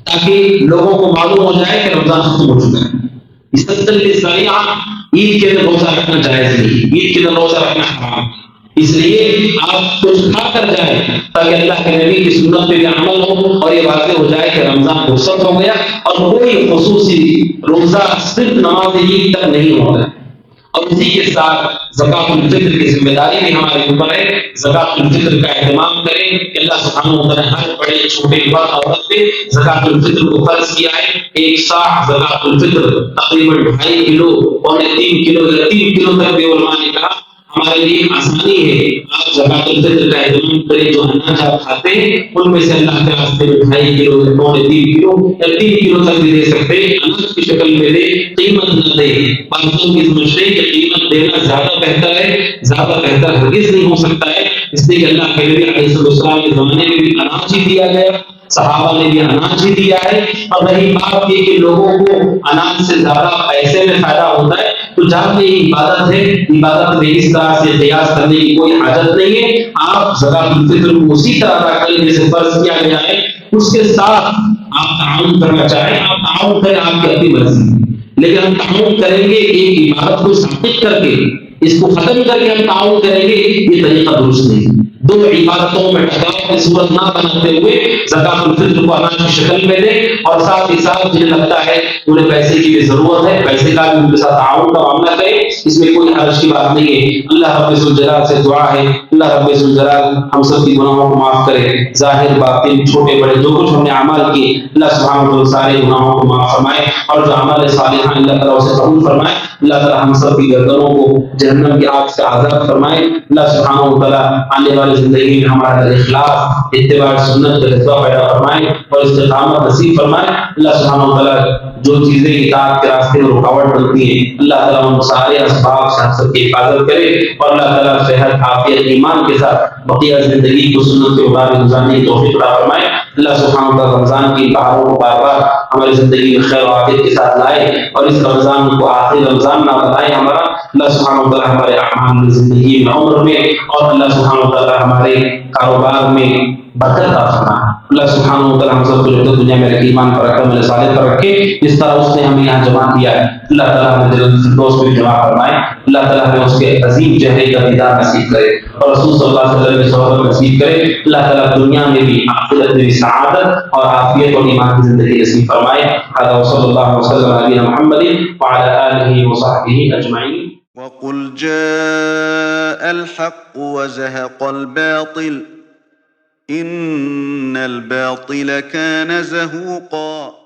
تاکہ لوگوں کو معلوم ہو جائے کہ رمضان ختم ہو چکا ہے۔ اس عید کے دن روزہ رکھنا جائز نہیں، عید کے دن روزہ رکھنا حرام، اس لیے آپ کچھ کھا کر جائیں تاکہ اللہ کے نبی کی سنت پہ بھی عمل ہو، اور یہ واضح ہو جائے کہ رمضان رخصت ہو گیا اور کوئی خصوصی روزہ صرف نماز عید تک نہیں ہوگا۔ اور اسی کے ساتھ زکوٰۃ الفطر کی ذمہ داری بھی ہمارے اوپر ہے. زکوٰۃ الفطر کا اہتمام کریں کہ اللہ سبحانہ و تعالیٰ ہر بڑے چھوٹے مرد عورت پہ زکوٰۃ الفطر کو فرض کیا ہے. ایک صاع زکوٰۃ الفطر تقریباً 2.5 کلو 3 کلو یا 3 کلو تک بھی علماء نے کہا ہمارے لیے آسانی ہے. آپ زکوٰۃ الفطر کا اہتمام کریں. جو اناج آپ کھاتے ہیں ان میں سے اللہ کے راستے میں 2.5 کلو 3 کلو یا 3 کلو تک بھی دے سکتے ہیں. اناج کی شکل میں دے, قیمت نہ دے. باتوں کی سمجھتے کہ قیمت دینا زیادہ بہتر ہے. زیادہ بہتر ہرگز نہیں ہو سکتا ہے, اس لیے کہ اللہ کے نبی علیہ السلام کے زمانے میں بھی اناج ہی دیا گیا, صحابہ نے بھی اناج ہی دیا ہے. اور رہی بات یہ کہ لوگوں کو اناج سے زیادہ پیسے میں فائدہ ہوتا ہے تو جہاں یہ عبادت ہے, عبادت میں اس طرح سے قیاس کرنے کی کوئی حاجت نہیں ہے. آپ زکوٰۃ الفطر کو اسی طرح ادا کریں جیسے فرض کیا گیا ہے. اس کے ساتھ آپ تعاون کرنا چاہیں آپ تعاون کریں, آپ کی اپنی مرضی, لیکن ہم تعاون کریں گے ایک عبادت کو ثابت کر کے اس کو ختم کر کے ہم تعاون کریں گے, یہ طریقہ درست نہیں. دو عبادتوں میں ٹکراؤ کی صورت نہ بناتے ہوئے زکوٰۃ الفطر کو اناج کی شکل میں دیں, اور ساتھ ہی ساتھ مجھے لگتا ہے انہیں پیسے کی بھی ضرورت ہے, پیسے کا بھی ان کے ساتھ تعاون کا معاملہ کریں, اس میں کوئی حرج کی بات نہیں ہے. اللہ رب ذوالجلال سے دعا ہے اللہ رب ذوالجلال ہم سب کی گناہوں کو معاف کرے, ظاہر باطن چھوٹے بڑے جو کچھ ہم نے اعمال کیے اللہ سبحانہ و تعالیٰ سارے گناہوں کو معاف فرمائے, اور جو اعمال صالحہ اللہ تعالیٰ اسے قبول فرمائے. اللہ تعالیٰ ہم سب کی گردنوں کو جہنم کی آگ سے آزاد فرمائے. اللہ سبحانہ و تعالیٰ آنے والی زندگی میں ہمارا اخلاص اتباع سنت کا جذبہ پیدا فرمائے اور استقامت نصیب فرمائے. اللہ سبحانہ و تعالیٰ جو چیزیں اطاعت کے راستے میں رکاوٹ بنتی ہیں اللہ تعالیٰ ان سارے اسباب سے ہم سب کی حفاظت کرے, اور اللہ تعالیٰ صحت عافیت ایمان کے ساتھ بقیہ زندگی کو سنت کے مطابق گزارنے کی توفیق عطا فرمائے. اللہ سبحانہ و تعالیٰ رمضان کی بہاروں کو بار بار ہماری زندگی میں خیر و عافیت کے ساتھ لائے, اور اس رمضان کو آخری رمضان نہ بتائے ہمارا. اللہ سبحانہ و تعالیٰ ہمارے اعمال میں, زندگی میں, عمر میں, اور اللہ سبحانہ و تعالیٰ ہمارے کاروبار میں برکت عطا فرمائے. اللہ سبحانہ و تعالیٰ ہم سب کو جو دنیا میں رکھے ایمان پر رکھے, عمل صالح پر رکھے, جس طرح اس نے ہمیں یہاں جمع کیا ہے اللہ تعالیٰ ہمیں جنت الفردوس میں جمع فرمائے. اللہ تعالیٰ ہمیں اس کے عظیم چہرے کا دیدار نصیب کرے اور رسول صلی اللہ علیہ وسلم کی صحبت نصیب کرے. اللہ تعالیٰ دنیا میں بھی آخرت میں بھی سعادت اور عافیت اور ایمان کی زندگی نصیب فرمائے. هذا وصلی اللہ وسلم علی نبینا محمد وعلى آلہ وصحبہ اجمعین. وقل جاء الحق وزهق الباطل إن الباطل كان زهوقا